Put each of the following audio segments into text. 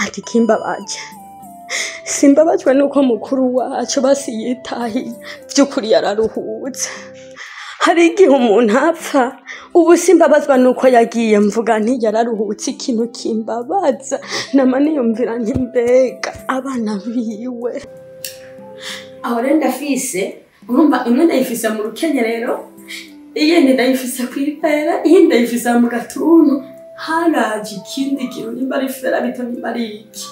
ati kimbabaje simbabajwe nuko mukuru wacu basi yitahiye vyukuri yararuhutse hari igihe umuntu apfa ubu simbabazwa nuko yagiye mvuga nti yararuhutse ikintu kimbabaza nama niyumvira nti mbega abana biwe aho rero ndafise urumva imwe ndayifise mu rukenyerero iyindi ndayifise kw'ipera iyindi ndayifise mu gatuntu haraje ikindi kintu nimba ari fera bito nimba ari iki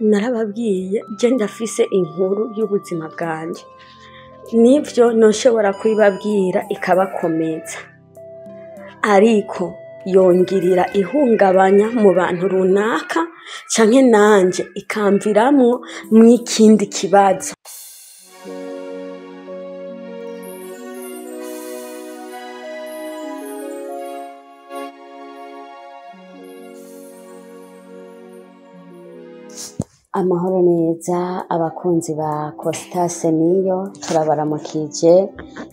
narababwiye je ndafise inkuru y'ubuzima bwanje nivyo noshobora kwibabwira ikabakomeza ariko yongirira ihungabanya mu bantu runaka canke nanje ikamviramwo mw'ikindi kibazo. Amahoro neza abakunzi ba Costase niyo turabaramukije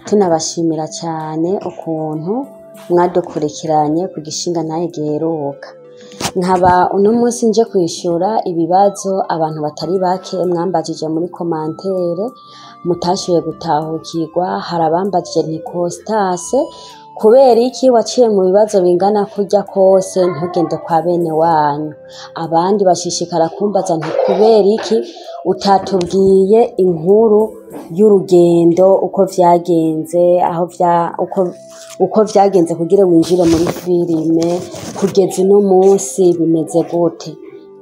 tunabashimira cyane ukuntu mwadukurikiranye ku gishinga naye giheruka nkaba uno munsi nje kwishura ibibazo abantu batari bake mwambajije muri commentaire mutashoboye gutahukirwa harabambajije nti Costase kubera iki waciye mu bibazo bingana kurya kose ntugende kwa bene wanyu abandi bashishikara kumbaza nti kubera iki utatubwiye inkuru y'urugendo uko vyagenze uko vyagenze kugira winjire muri filime kugeza no munsi bimeze gute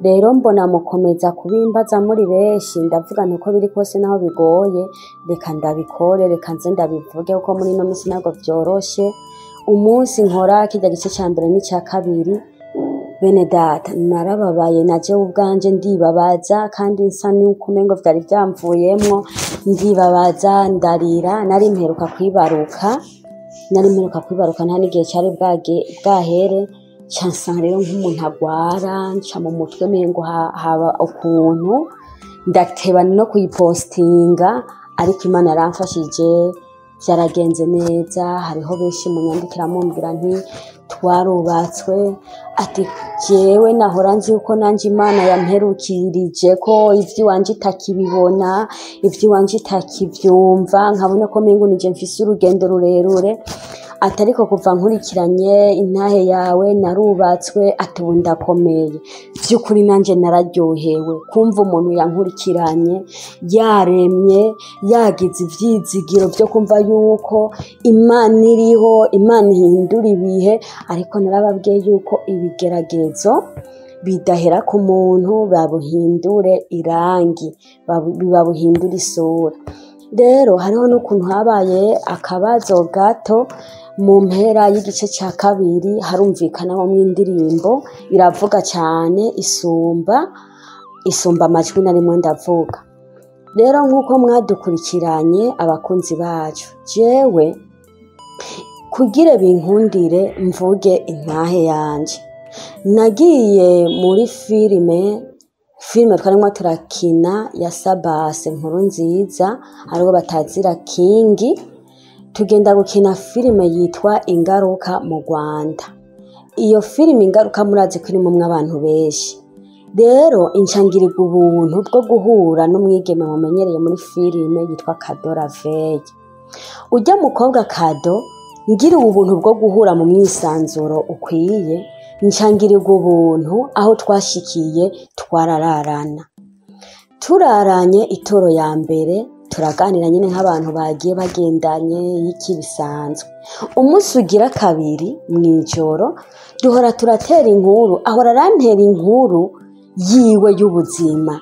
rero mbona mukomeza kubimbaza muri benshi ndavuga ntuko biri kose naho bigoye reka ndabikore reka nze ndabivuge uko muri no minsi ntabwo vyoroshe umunsi nkora kijya gice cambere nicakabiri bene data narababaye naje ubwanje ndibabaza kandi nsa nuko umengo vyari vyamvuyemwo ndibabaza ndarira nari mperuka kwibaruka nta n'igihe cari bwahere cansanga rero nk'umuntu agwara nca mu mutwe mengo haba ukuntu ndateba no kuyipostinga ariko Imana yaramfashije vyaragenze neza hariho benshi munyandikira mumbwira nti twarubatswe ati jewe nahora nzi uko nanje Imana yamperukirije ko ivy'iwanje itakibibona ivy'iwanje itakivyumva nkabona ko mengo nije mfise urugendo rurerure atariko kuva nkurikiranye intahe yawe narubatswe ati ubu ndakomeye vyukuri nanje nararyohewe kumva umuntu yankurikiranye yaremye yagize ivyizigiro vyo kumva yuko Imana iriho Imana ihindura ibihe ariko narababwiye yuko ibigeragezo bidahera ku muntu babuhindure irangi babuhindura isura rero hariho n'ukuntu habaye akabazo gato mu mpera y'igice cya kabiri harumvikana mu indirimbo iravuga cyane isumba amajwi narimwe ndavuga rero nk'uko mwadukurikiranye abakunzi bacu jewe kugira binkundire mvuge intahe yanje nagiye muri filime twarimo turakina ya Sabase inkuru nziza ariho batazira kingi tugenda gukina filime yitwa Ingaruka mu Rwanda iyo filime Ingaruka murazi ko irimo abantu benshi rero incangirirwa ubuntu bwo guhura n'umwigeme mumenyereye muri filime yitwa Kadora Veye ujya mukobwa Kado ngira ubuntu bwo guhura mu mwisanzuro ukwiye ncangirirwa ubuntu aho twashikiye twarararana turaranye itoro ya mbere turaganira nyine nk'abantu bagiye bagendanye y'iki bisanzwe umunsi ugira kabiri mwijoro duhora turatera inkuru ahora arantera inkuru yiwe y'ubuzima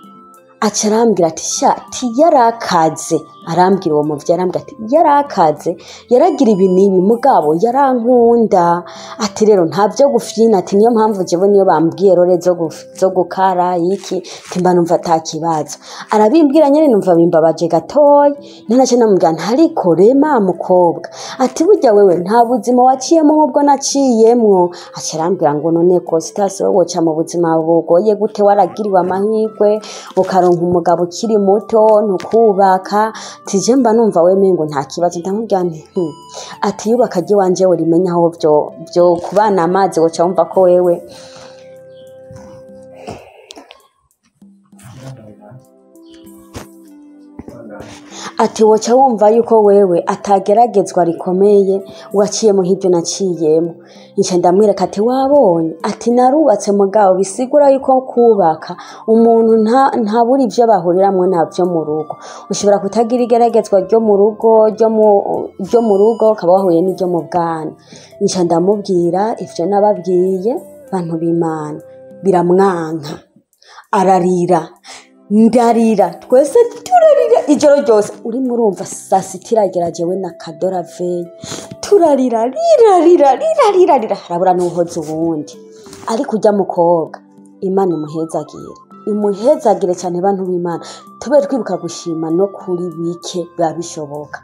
aca arambwira ati shati yarakaze arambwira uwo muvyi arambwira ati yarakaze yaragira ibinibi mugabo yarankunda ati rero ntavyo gufyina ati niyo mpamvu jewe niyo bambwiye rore zo gukara iki timba numva atakibazo arabimbwira nyene numva bimbabaje gatoyi nanace namubwira ntariko rema mukobwa ati burya wewe nta buzima waciyemo nk'ubwo naciyemwo aca arambwira ngo none Costase wowe woca mu buzima bugoye gute waragiriwe amahirwe ukaronka umugabo ukiri muto ntukubaka tije mba numva wemengo nta kibazo ndamubwira nti ati yubaka je wanje we rimenya aho byo kubana amazi woca wumva ko wewe ati woca wumva yuko wewe atageragezwa rikomeye waciye mu hiryo naciyemo. Nca ndamwereka ati wabonye, ati narubatse mugabo bisigura yuko kubaka umuntu ntabura ivyo bahuriramwe navyo mu rugo. Ushobora kutagira igeragezwa ryo mu rugo ukaba wahuye n'iryo mu bwana. Nca ndamubwira ivyo nababwiye bantu b'Imana biramwanka, ararira, ndarira, twese turarira ijoro ryose. Urimo urumva sasita iragera jewe na kadoraveye turarira rira harabura n'uhoza ubundi. Ariko ujya mukobwa Imana imuhezagire cyane bantu b'Imana, tube twibuka gushima no kuri bike biba bishoboka.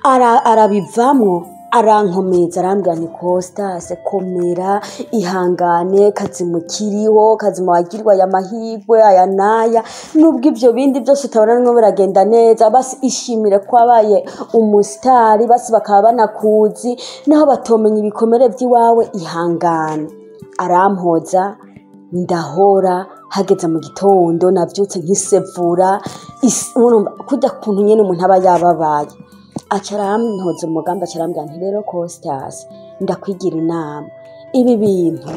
Arabivamwo arankomeza arambwira ni Costas komera ihangane kazimukiriho kazima wagirwa ya mahirwe aya naya nubwo ivyo bindi byose utabona ngo biragenda neza, basi ishimire ko abaye umusitari, basi bakaba banakuzi naho batomenya ibikomere by'iwawe ihangane. Arampoza ndahora, hageze mu gitondo navyutse nkisevura kujya kuntu nyene umuntu aba yababaye. Acarampoza umugambi acarambwira nti rero Costas ndakwigira inama, ibi bintu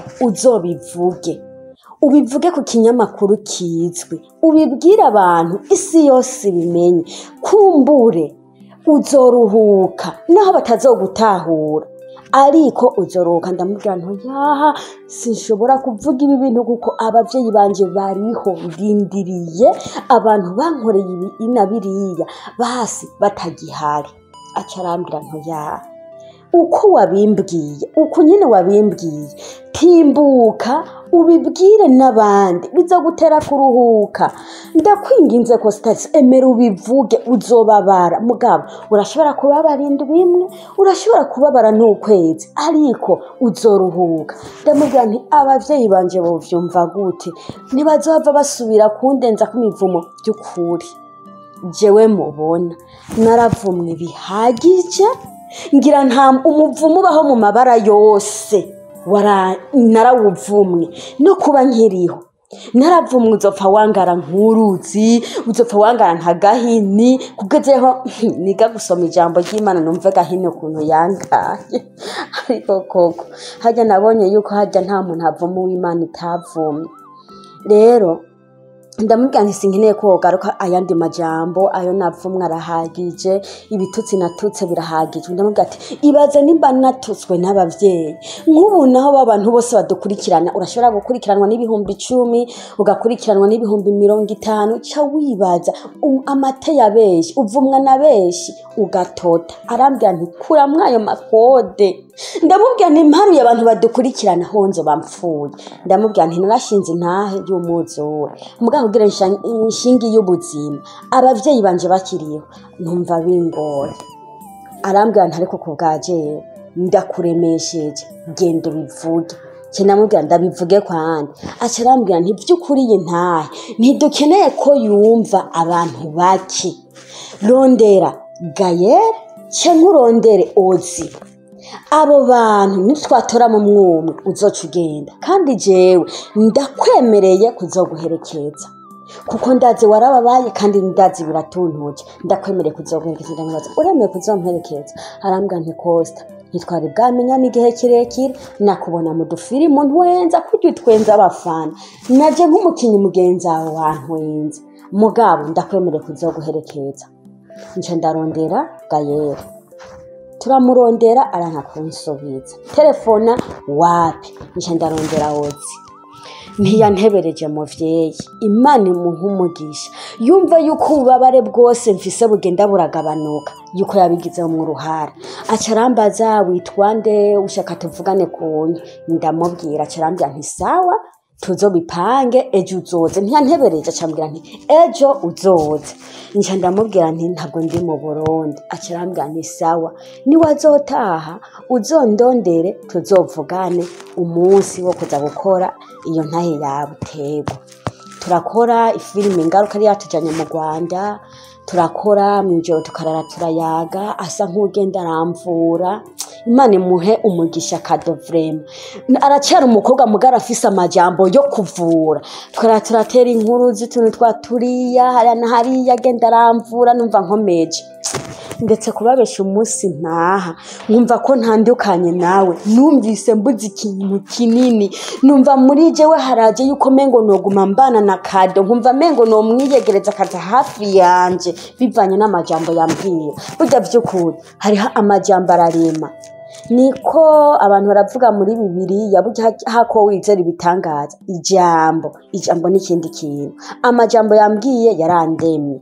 ubivuge ku kinyamakuru kizwi, ubibwira abantu isi yose bimenye, kumbure uzoruhuka naho batazogutahura ariko uzoruhuka. Ndamubwira nti yaha sinshobora kuvuga ibi bintu kuko abavyeyi banje bariho ndindiriye abantu bankoreye ibi inabiriya basi batagihari. Acarambwira nti yaha uko wabimbwiye uko nyine wabimbwiye timbuka ubibwire n'abandi bizogutera kuruhuka. Ndakwinginze Costas emera ubivuge, uzobabara mugabo urashobora kubabara indwi imwe, urashobora kubabara n'ukwezi ariko uzoruhuka. Ndamubwira nti abavyeyi banje bovyumva gute, ntibazova basubira kundenza ku mivumo by'ukuri. Jewe mubona naravumwe bihagije, ngira nta umuvumo baho mu mabara yose narawuvumwe no kuba nkiriho. Naravumwe uzopfa wangara nk'uruzi, uzopfa wangara nka gahini, kugezeho niga gusoma ijambo ry'Imana numve gahini ukuntu yangaye. Ariko koko hajya nabonye yuko hajya nta muntu avuma w'Imana itavumye. Rero ndamubwira nti sinkeneye ko garuka ayandi majambo, ayo navumwe arahagije, ibitutsi natutse birahagije. Ndamubwira ati ibaze nimba natutswe n'abavyeyi nk'ubu naho babantu bose badukurikirana, urashobora gukurikiranwa n'ibihumbi 10 ugakurikiranwa n'ibihumbi 50, ca wibaza amate yabeshi uvumwa na beshi ugatota. Arambwira nti kura mwayo makode. Ndamubwira nti mparuye abantu badukurikirana honzo bamfuye. Ndamubwira nti narashinze intahe y'umuzura mugabo kugira inshingi y'ubuzima abavyeyi banje bakiriho numva bingora. Arambwira nti ariko kubwaje ndakuremesheje genda bivuge. Namubwira ndabivuge kwandi. Acarambwira nti vyukuri Intahe ntidukeneye ko yumva abantu bake, rondera Gayere cyangwa urondere Ozi. Abo bantu nitwatora mu mwumwe uzoca ugenda, kandi jewe ndakwemereye kuzoguherekeza kuko ndazi warababaye kandi ndazi biratuntuye. Ndakwemereye kuzoguherekeza. Ndamubaza uremeye kuzomperekeza? Arambwira nti Costa ntitwari bwamenya n'igihe kirekire, nakubona mu dufilimo ntwenza kurya utwenza abafana, naje nk'umukinyi mugenzi wawe wantwenza mugabo ndakwemereye kuzoguherekeza. Nce ndarondera Gayere, turamurondera aranka kunsubiza, telefona wapi. Nce ndarondera Ozi, ntiyantebereje muvyeyi. Imana imuha umugisha, yumva yuko ububabare bwose mfise bugenda buragabanuka, yuko yabigizeho mu ruhara. Acarambaza witwa nde, ushaka tuvugane kunye? Ndamubwira. Acarambwira nti sawa tuzobipange ejo uzoze. Ntiyantebereje, acambwira nti ejo uzoze. Nca ndamubwira nti ntabwo ndi mu Burundi. Acarambwira nti sawa niwazotaha uzondondere tuzovugane umunsi wo kuza gukora iyo ntahe yawe utego. Turakora ifilime ingaruka yari yatujanye mu Rwanda, turakora mw'ijoro tukarara turayaga, asa nk'ugenda aramvura. Imana imuhe umugisha kado vrema. Aracyari umukobwa mugara afise amajambo yo kuvura. Turatera inkuru z'utuntu twaturiya hariya na hariya agenda aramvura numva nkomeje. Ndetse kubabesha umunsi ntaha nkumva ko ntandukanye nawe, numvise mbuze ikintu kinini, numva muri jewe haraje yuko mengo noguma mbana na kado, nkumva mengo no mwiyegereza akaza hafi yanje bivanye n'amajambo yambwira. Burya vyukuri hariho amajambo ararema. Niko abantu baravuga muri Bibiliya burya hako wizera ibitangaza, ijambo n'ikindi kintu. Amajambo yambwiye yarandemye.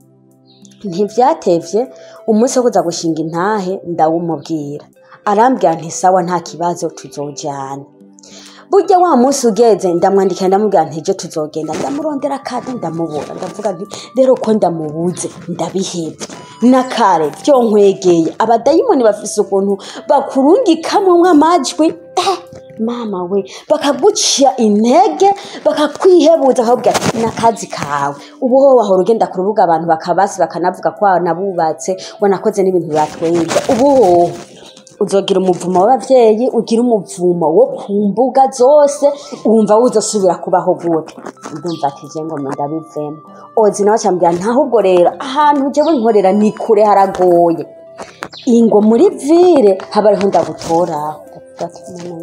Ntivyatevye umunsi wo kuza gushinga intahe ndawumubwira. Arambwira nti sawa nta kibazo tuzojana. Burya wa munsi ugeze ndamwandikira ndamubwira nti je tuzogenda, ndamurondera kado ndamubura, ndavuga nti rero ko ndamubuze ndabihebye. Nakare byo nkwegeye abadayimoni bafise ukuntu bakurungikamwe amajwi mama we bakagucia intege bakakwihebuza akabwira nakazi kawe ubu ho wahora ugenda ku rubuga abantu bakabasi bakanavuga kwa nabubatse wanakoze n'ibintu batwenza. Ubu uzogira umuvumo w'abavyeyi, ugira umuvumo wo kumbuga zose, wumva uzosubira kubaho gute. Ndumva kije ngo ndabivemo. Ozi nawe cyambwira ntahubwo rero ahantu jewe nkorera ni kure haragoye. Ingo muri ville habariho ndagutora.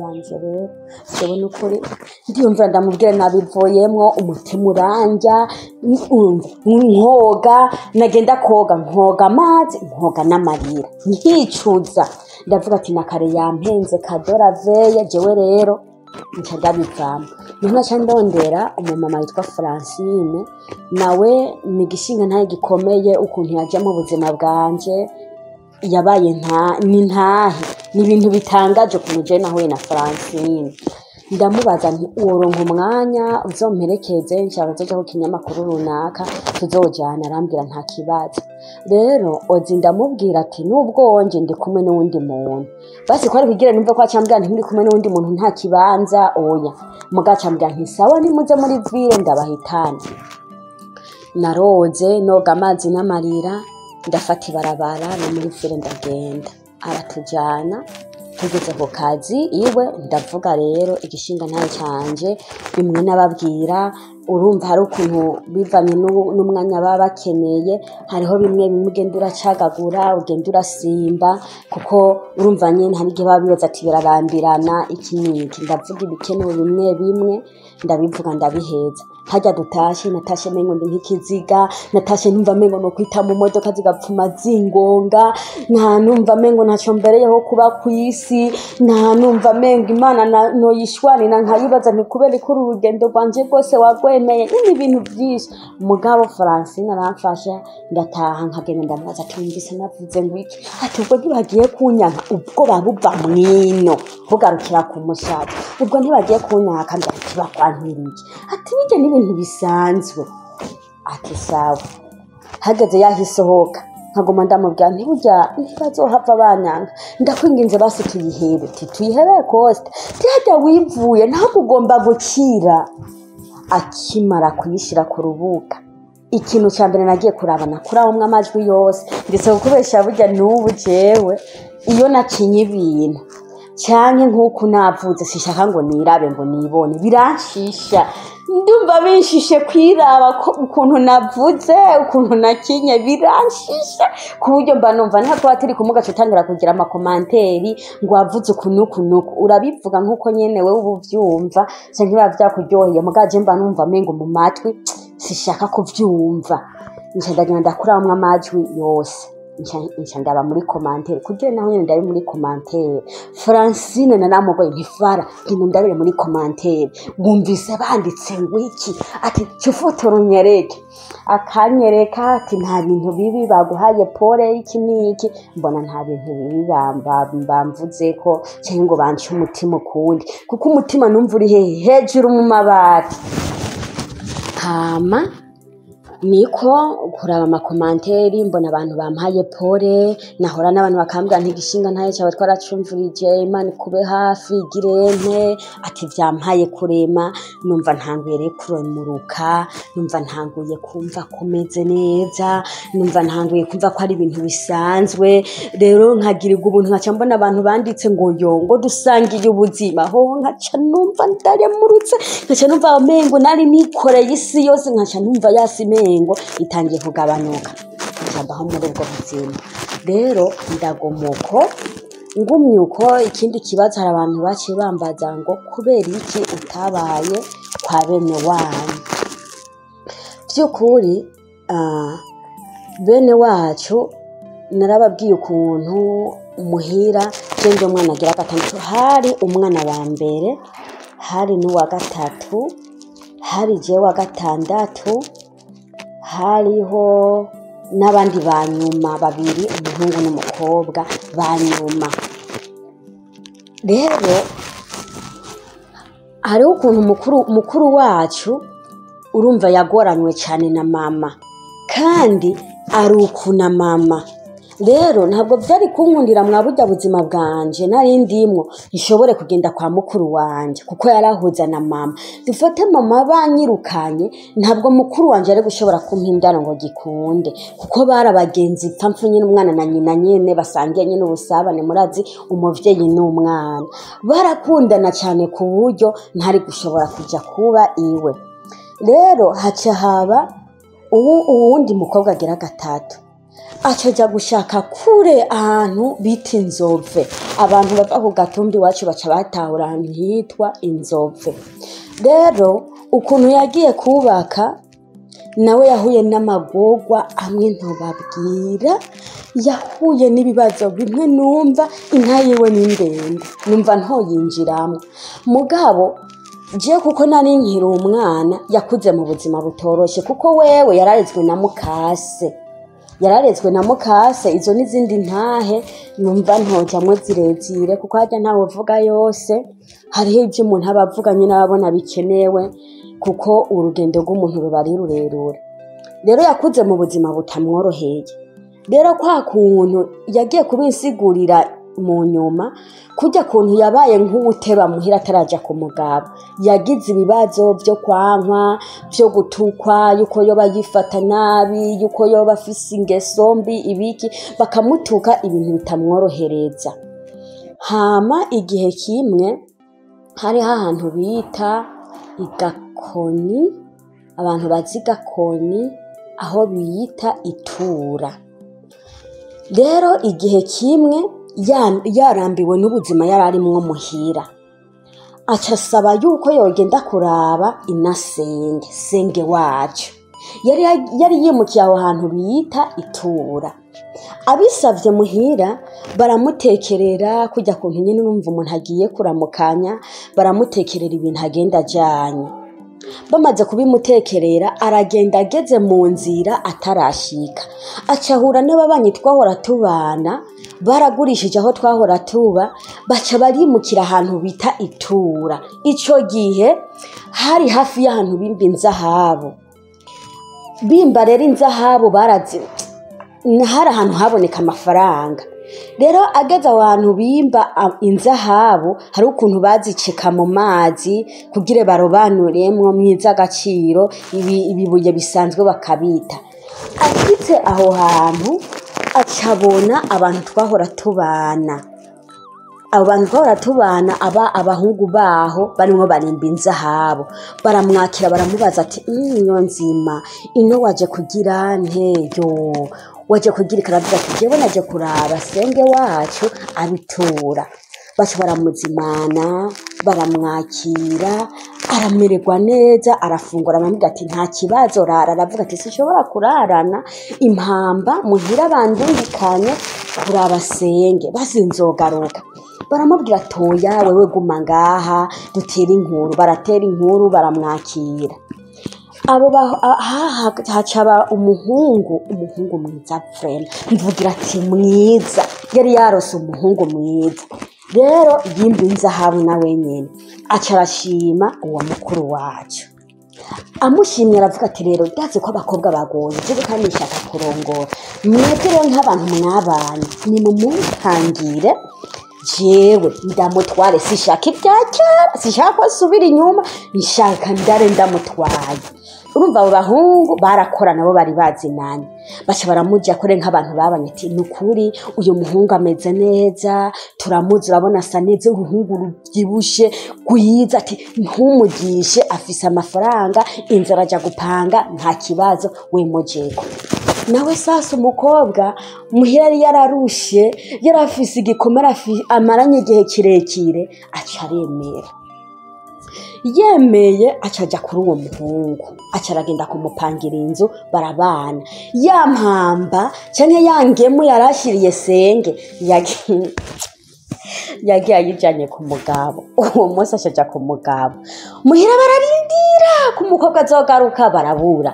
Wanje rero jewe n'ukuri ndiyumva ndamubwira nabivoyemwo umutima uranja nkoga nagenda koga nkoga amazi nkoga n'amarira nkicuza ndavuga ati nakare yampenze kadora veye jewe rero nca ndabivamo. Ninaca ndondera umumama yitwa Francine nawe ni gishinga ntaye gikomeye ukuntu yaje mu buzima bwanje yabaye n'intahe n'ibintu bitangaje kumuje nahuye na Francine. Ndamubaza nti uronka umwanya uzomperekeze nshaka zoja ku kinyamakuru runaka tuzojana. Arambwira nta kibazo. Rero ozi ndamubwira ati nubwo wanje ndi kumwe n'uwundi muntu basi ko ari kugira numve ko acambwira nti ndi kumwe n'uwundi muntu nta kibanza oya mugacambwira nti sawa nimuze muri ville ndabahitana. Naroze noga amazi n'amarira ndafata ibarabara no muri ville ndagenda. Aratujana tugeze ku kazi iwe ndavuga rero igishinga ntaye canje bimwe nababwira. Urumva hari ukuntu bivanye n'umwanya baba bakeneye, hariho bimwe ugenda uracagagura ugenda urasimba kuko urumva nyene hari igihe babibaza ati birarambirana iki n'iki. Ndavuga ibikenewe bimwe ndabivuga ndabiheza. Hajya dutashe natashe mengo ndi nk'ikiziga, natashe numva mengo no kwita mu modoka zigapfuma zingonga, nta numva mengo ntaco mbereyeho kuba kwisi, nta numva mengo Imana no yishwanira nkayibaza nti kubera ko urugendo rwanje rwose wagwemeye n'ibintu byinshi. Mugabo Francine aramfasha ndataha nkagenda ndamubaza ati ngise navuze ngwiki ati ubwo ntibagiye kunyanka ubwo babuva mwino bugarukira ku mushatsi ubwo ntibagiye kunyanka ndati bakwantiriye ati nije n'ibintu bisanzwe. Ati sawa. Hageze yahisohoka nkagoma ndamubwira nti burya ntibazohava banyanga ndakwinginze basi tuyihebe tuyihebe koste tirajya wivuye nta kugomba gukira. Akimara kuyishira ku rubuga ikintu cyambere nagiye kurabana kurawumwe amajwi yose ndetse kubesha burya n'ubu jewe iyo nakinye ibintu cyane nkuko navuze sishaka ngo nirabe ngo nibone biranshisha. Ndumva binshishe kwiraba ukuntu navuze ukuntu nakinye biranshisha ku buryo mba numva ntabwo atiri kumugaca utangira kugira amakomanteri ngo wavuze ukuntu urabivuga nkuko nyene wewe ubuvyumva cyangwa biba byakuryoheye mugaje mba numva mengo mu matwi sishaka kuvyumva. Ncandagenda ndakuramwe amajwi yose ndaba muri commentaire kugira naho nyene ndabe muri commentaire. Francine nanamugoye ntifara ngino ndabire muri commentaire bumvise banditse ngwiki ati cyufotoro nyereke akanyereka ati nta bintu bibi baguhaye pole iki niki mbona nta bintu bibi bamvuze ko cyangwa ngo banci umutima kundi kuko umutima numva uri hejuru mu mabati. Hama niko kuraba amakomanteri mbona abantu bampaye pole, nahora n'abantu bakambwira nti igishinga ntaye cyawe twaracumvurije, Imana ikube hafi igirente, ati vyampaye kurema, numva ntanguye rero kuremuruka, numva ntanguye kumva kumeze neza, numva ntanguye kumva ko ari ibintu bisanzwe. Rero nkagirirwa ubuntu nkaca mbona abantu banditse ngo ngo dusangiye ubuzima, ho nkaca numva ndaremurutse, nkaca numva amengo nari nikoreye isi yose, nkaca numva yasimengo itangiye kugabanuka, nkabaho muri ubwo buzima. Rero ndagomuko ngumyuko. Ikindi kibazo, hari abantu baciye bambaza ngo kubera iki utabaye kwa bene wanyu. Vyukuri bene wacu narababwiye ukuntu muhira jenje umwana agira gatandatu, hari umwana wa mbere, hari n'uwa gatatu, hari je wa gatandatu, hariho n'abandi banyuma babiri, umuhungu n'umukobwa banyuma. Rero hariho ukuntu mukuru wacu urumva yagoranywe cyane na mama, kandi arukuna mama. Rero ntabwo byari kunkundira mwaburya buzima bwanje nari ndimwo nshobore kugenda kwa mukuru wanje kuko yarahuza na mama. Dufate mama banyirukanye, ntabwo mukuru wanje ari gushobora kumpindana ngo gikunde, kuko barabagenzi pfamfu nyine umwana na nyina nyene basangiye nyine ubusabane. Murazi umuvyeyi n'umwana barakundana cyane ku buryo ntari gushobora kuja kuba iwe. Rero haca haba uwundi mukobwa agira gatatu, acaja gushaka kure ahantu bita Inzove. Abantu bava ku gatumbi wacu baca batahura ahantu hitwa Inzove. Rero ukuntu yagiye kubaka, nawe yahuye n'amagorwa amwe ntobabwira, yahuye n'ibibazo bimwe numva intayiwe n'indende, numva ntoyinjiramo. Mugabo je kuko nari nkiri umwana yakuze mu buzima butoroshe, kuko wewe yararezwe na mukase, izo n'izindi ntahe numva ntojamwe zirezire, kuko hajya ntawe uvuga yose. Hariho ibyo umuntu aba avuganye n'ababona bikenewe, kuko urugendo rw'umuntu ruba ari rurerure. Rero yakuze mu buzima butamworoheye. Rero kwa kuntu yagiye kubinsigurira mu nyuma, kujya kuntu yabaye nk'uwuteba muhira ataraja ku mugabo, yagize ibibazo byo kwankwa, byo gutukwa, yuko yoba yifata nabi, yuko yoba afise ingeso mbi, ibiki bakamutuka, ibintu bitamworohereza. Hama igihe kimwe hari ahantu bita Igakoni, abantu bazi Igakoni aho bita Itura. Rero igihe kimwe yarambiwe n'ubuzima yararimwo muhira, aca asaba yuko yogenda kuraba senge wacu. Yari yimukiye aho hantu bita Itura. Abisavye muhira baramutekerera, kujya kuntu nyene numva umuntu agiye kuramukanya, baramutekerera ibintu agenda ajanye. Bamaze kubimutekerera, aragenda ageze mu nzira atarashika, acahura n'ababanyi twahora tubana, baragurishije aho twahora tuba, baca barimukira ahantu bita Itura. Ico gihe hari hafi y'ahantu bimba inzahabu. Bimba rero inzahabu hari ahantu haboneka amafaranga. Rero ageze abantu bimba inzahabu, hari ukuntu baziceka mu mazi kugira barobanuremwo mwiza agaciro ibibuye bisanzwe bakabita. Ashitse aho hantu acabona abantu twahora tubana. Abo bantu twahora tubana abahungu baho barimwo barimba inzahabu. Baramwakira baramubaza ati iyo nzima ino waje kugira nteyo, waje kugira ikaravuga ati jewe naje kuraba senge wacu abitura. Baca baramuzimana, baramwakira, aramererwa neza, arafungura. Aramubwira ati nta kibazo rara. Aravuga ati sinshobora kurarana impamba muhira bandungikanye kuraba senge, basi nzogaruka. Baramubwira toya wewe guma ngaha dutera inkuru. Baratera inkuru, baramwakira. Abo hacaba umuhungu mwiza frema, mvugira ati mwiza, yari yarose umuhungu mwiza. Rero yimba inzahabu na wenyene aca arashima uwo mukuru wacu. amushimye aravuga ati rero ndazi ko abakobwa bagoye je kandi nshaka kurongora mwebwe rero nk'abantu mwabanye ni mumutangire jewe ndamutware sishaka ibyakera sishaka ko subira inyuma nshaka ndare ndamutwaye urumva abo bahungu barakora nabo bari bazinanye baca baramuja kore nk'abantu babanye ati nukuri uyu muhungu ameze neza turamuzi urabona asa neza uruhungu rubyibushe gwiza ati ntumugishe afise amafaranga inzara aja gupanga nta kibazo we mujeko nawe sasa umukobwa muhira yari yararushe yarafise igikomera amaranye igihe kirekire aca aremera yemeye acaja kuri uwo muhungu acaragenda kumupangira inzu barabana yampamba canke yangemu yarashiriye senge yagiye ayijanye ku mugabo uwo munsi acaja ku mugabo muhira bararindira ku mukobwa azogaruka barabura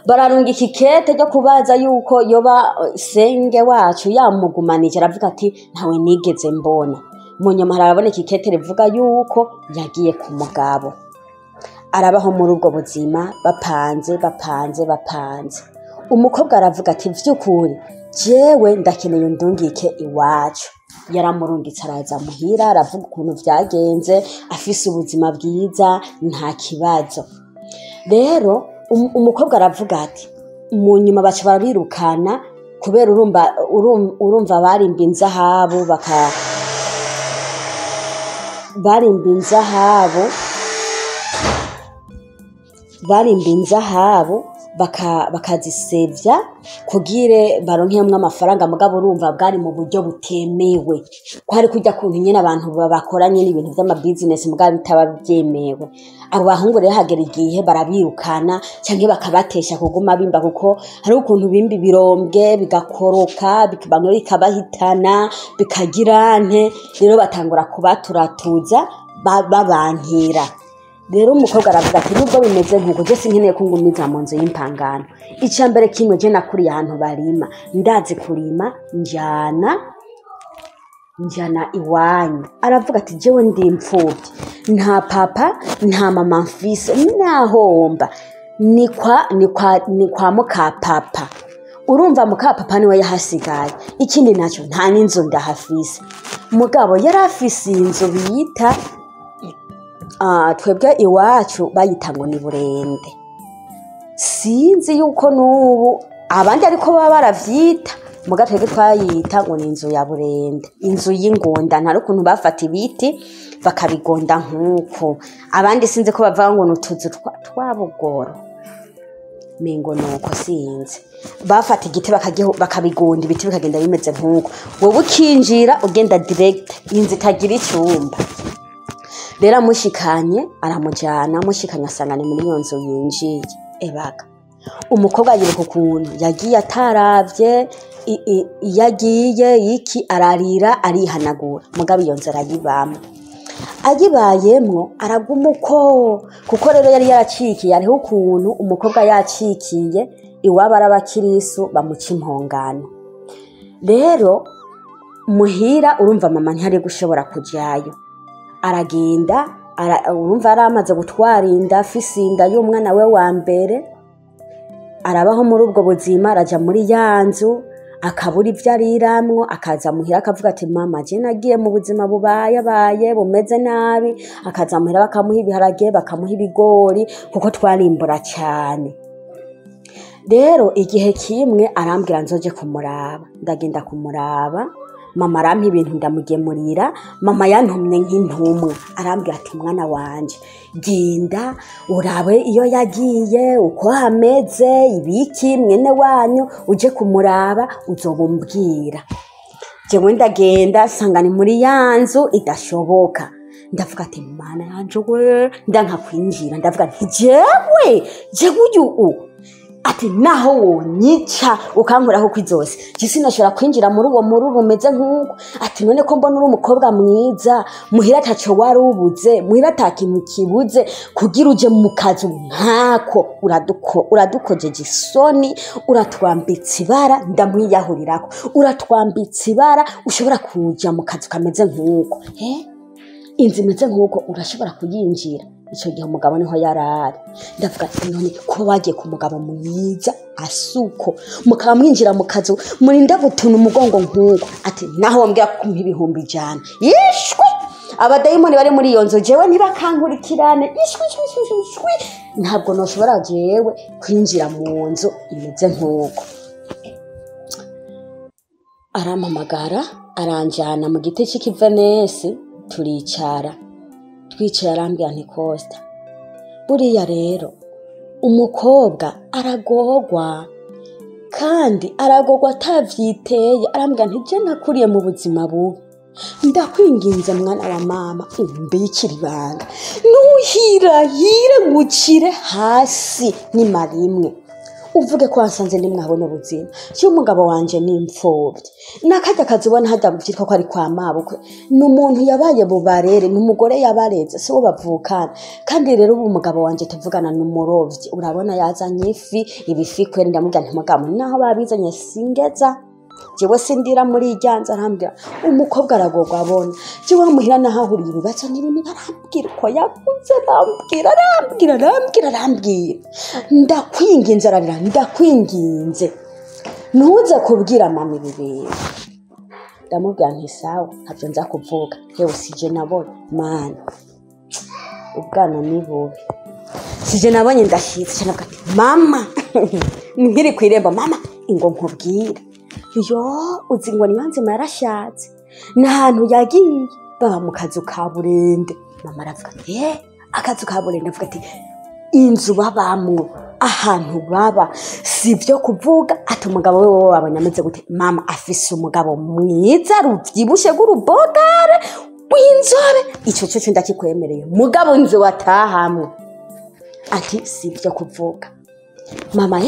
bararunga ikikete ryo kubaza yuko yoba senge wacu yamugumanije aravuga ati ntawe nigeze mbona munyuma haraboneka ikete rivuga yuko yagiye ku mugabo arabaho muri ubwo buzima bapanze umukobwa aravuga ati vyukuri jewe ndakeneye ndungike iwacu yaramurungitse araza muhira aravuga ukuntu vyagenze afise ubuzima bwiza nta kibazo rero umukobwa aravuga ati munyuma baca barabirukana kubera urumva barimba inzahabu barimba inzahabu bakazisevya kugire baronkeyemwo amafaranga mugabo urumva bwari mu buryo butemewe ko hari kujya kuntu nyene abantu bakoranye n'ibintu vy'amabusiness mugabo bitaba byemewe abo bahungu rero hagera igihe barabirukana canke bakabatesha kuguma bimba kuko hari ukuntu bimba birombwe bigakoroka bamwe bikabahitana bikagirante rero batangura kubaturatuza babankira rero umukobwa aravuga ati nubwo bimeze nkuko je sinkeneye ko ngumiza mu nzu y'impangano icambere kimwe je nakuri ahantu barima ndazi kurima njana iwanyu aravuga ati jewe ndi imfuvyi nta papa nta mama mfise nahomba ni kwa muka papa urumva muka papa niwe yahasigaye ikindi naco nta n'inzu ndahafise mugabo yarafise inzu biyita twebwe iwacu bayita ngo ni burende sinzi yuko nubu abandi ariko baba baravyita muga twebwe twayita ngo ni inzu ya burende inzu y'ingonda nta rukuntu bafata ibiti bakabigonda nkuko abandi sinzi ko bavuga ngo nutuzu twabugoro mengo nuko sinzi bafata igiti bakabigonda ibiti bikagenda bimeze nkuko wowe ukinjira ugenda direct inzu ikagira icyumba rero amushikanye aramujana amushikanye asanga ni muri iyo nzu yinjiye ebaga umukobwa yiruka ukuntu yagiye ataravye yagiye iki ararira arihanagura mugabo iyo nzu arayibamwe ayibayemwo aragumuko kuko rero yari yaracikiye hariho ukuntu umukobwa yacikiye iwabo arabakirisu bamuca impongano rero muhira urumva mama ntihari gushobora kujayo aragenda urumva aramaze gutwara inda afise inda y'umwana we wa mbere arabaho muri ubwo buzima araja muri yanzu akabura ivyo ariramwo akaza muhira akavuga ati mama je nagiye mu buzima bubaye bumeze nabi akaza muhira bakamuha ibiharage bakamuha ibigori kuko twarimbura cyane rero igihe kimwe arambwira nzoje kumuraba ndagenda kumuraba mama arampa ibintu ndamugemurira mama yantumye nk'intumwa arambwira ati mwana wanje genda urabe iyo yagiye uko hameze ibiki mwene wanyu uje kumuraba uzobumbwira jewe ndagenda sanga ni muri yanzu idashoboka ndavuga ati mana yanje we ndanka kwinjira ndavuga nti jewe uyu ati naho wonyica ukankuraho kwizose jisi nashobora kwinjira muri uwo mururu umeze nk'uko ati none ko mbona uri umukobwa mwiza muhira ataco wari ubuze muhira atakintu kibuze kugira uje mu kazi nkako uradukojeje isoni uratwambitse ibara ndamwiyahurirako uratwambitse ibara ushobora kuja mu kazi kameze nk'uko inzu imeze nk'uko urashobora kuyinjira ico gihe umugabo niho yarari ndavuga none ko bagiye ku mugabo mwiza asuko mukaba mwinjira mu kazu murinda gutuna umugongo nkuko ati naho wambwira ko ibihumbi ijana yishwe abadayimoni bari muri iyo nzu jewe ntibakankurikirane ishwi ntabwo noshobora jewe kwinjira mu nzu imeze nkuko arampamagara aranjana mu giti cy'ikivenesi turicara twicaye arambwira nti Costa buriya rero umukobwa aragorwa kandi aragorwa atavyiteye arambwira nti je nakuriye mu buzima bubi ndakwinginze mwana wa mama umbikira ibanga nuhirahire ngucire hasi nimarimwe uvuge ko wansanze ndi mwabona ubuzima cyo umugabo wanje ni imfubyi nakajya kazibona hajya byitwa ko ari kwa mabukwe n'umuntu yabaye bubarere n'umugore yabareze so bavukana kandi rero ubu umugabo wanje tuvugana n'umurovyi urabona yazanye ibifi kwenda ndamubwira nti mugabo naho babizanye singeza jewe sindira muri iryanza arambwira umukobwa aragorwa abona jewe muhira nahahuriye ibibazo n'ibindi barambwira ko yakuze arambwira ndakwinginze ararira ndakwinginze ntuze kubwira mama ibibiri ndamubwira nti sawa ntavyo nza kuvuga yewe sije nabonye mana ubwana ni bubi sije nabonye ndashitse navuga mama nkiri kwiremba mama ingo nkubwira yo uzi ngo niyanzima yarashatse n'ahantu yagiye baba mu kazu ka burende mama aravuga akazu ka burende avuga ati inzu babamwo ahantu baba sivyo kuvuga ati umugabo wewe wabonye ameze gute mama afise umugabo mwiza ruvyibushe gurubogare w'inzobe ico cyo ndakikwemereye mugabo nzi watahamwe ati sivyo kuvuga mama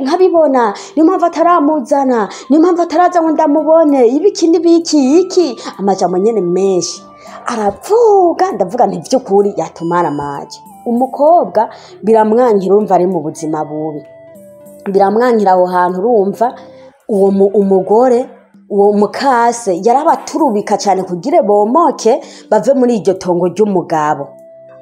nkabibona niyo mpamvu ataramuzana niyo mpamvu ataraza ngo ndamubone ibiki n'ibiki iki amajambo nyene menshi aravuga ndavuga nti vyukuri yatumara amaje umukobwa biramwankira urumva ari mu buzima bubi biramwankira aho hantu urumva uwo umugore uwo mukase yarabaturubika cyane kugire bomoke bave muri iryo tongo ry'umugabo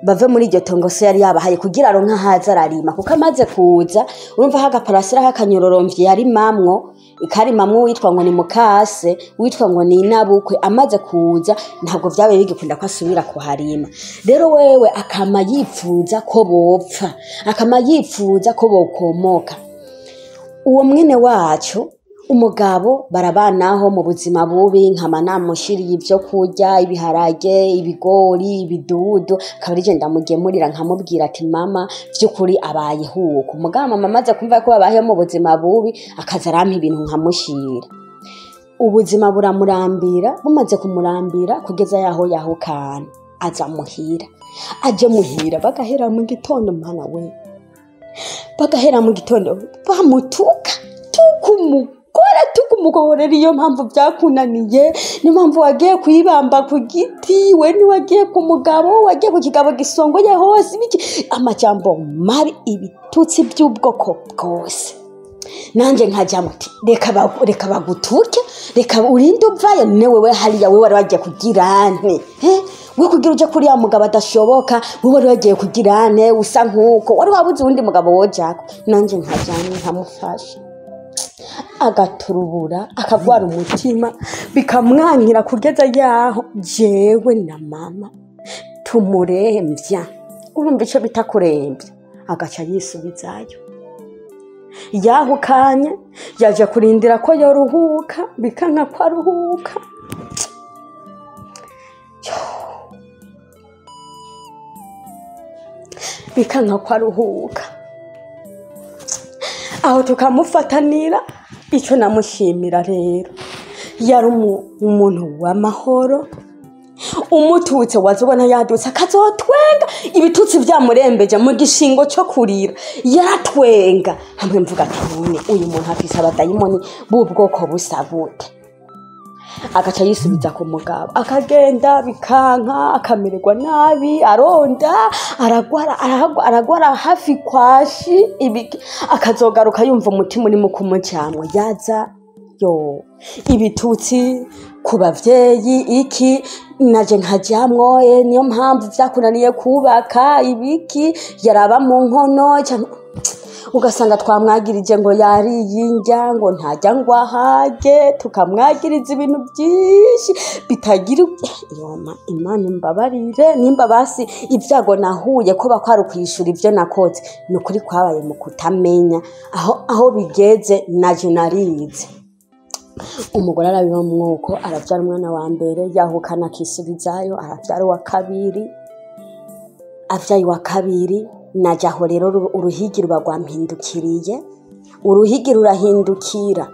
bave muri iryo tongo se yari yabahaye kugira aronka haza ararima kuko amaze kuza urumva hagaparasira hakanyororomvye yari mamwo ikari mamwo witwa ngo ni mukase witwa ngo ni nabukwe amaze kuza ntabwo vyabe bigikunda ko asubira kuharima rero wewe akama yipfuza ko bopfa akama yipfuza ko bokomoka uwo mwenewacu umugabo barabanaho mu buzima bubi nkama namushiriye ivyo kurya ibiharage ibigori ibidudu kabiri ndamugemurira nkamubwira ati mama vyukuri abayeho uko umugabo mama amaze kumva ko babayeho mu buzima bubi akaza arampa ibintu nkamushira ubuzima buramurambira bumaze kumurambira kugeza yaho kana aza muhira aje muhira bagahera mu gitondo mwana we bagahera mu gitondo bamutuka kora tukumugorera iyo mpamvu byakunaniye ni mpamvu wagiye kwibamba ku giti we ni wagiye ku mugabo wagiye ku kigabo gisongoye hose biki amajambo mabi ibitutsi by'ubwoko bwose nanje nkajya muti reka bagutuke reka urinde uvaye newe we hariya we wari wagiye kugirane we kugira uje kuri ya mugabo adashoboka we wari wagiye kugirane usa nkuko wari wabuze undi mugabo wojako nanje nkajyanye nkamufasha agaturubura akagwara umutima bikamwankira kugeza yaho jewe na mama tumuremvya urumva ico bitakuremvya agaca yisubizayo yaho kanye yaje kurindira ko yoruhuka bikanka ko aruhuka bikanka ko aruhuka aho tukamufatanira ico namushimira rero yari umuntu w'amahoro umututse wazubona yadutse akazotwenga ibitutsi vyamurembeje mu gishingo cyo kurira yaratwenga hamwe mvuga tune uyu muntu afise abadayimoni b'ubwoko busabute agaca yisubiza ku mugabo akagenda bikanka akamererwa nabi aronda aragwara hafi kwashi ibiki akazogaruka yumva umutima uri mu kumucamwe yaza yo ibitutsi ku bavyeyi iki naje nkajamwo niyo mpamvu vyakunaniye kubaka ibiki yaraba mu nkono ugasanga twamwagirije ngo yari yinjya ngo ntajya ngo ahage tukamwagiriza ibintu byinshi bitagira Imana imbabarire nimba basi ibyago nahuye ko bakwari kwishura ibyo nakoze nukuri kwabaye mu kutamenya aho bigeze naje narize. Umugore arabiba mwuko aravyara umwana wa mbere yahukana kisubizayo aravyara wa kabiri avyaye wa kabiri najaho rero uruhigi ruba rwampindukiriye uruhigi rurahindukira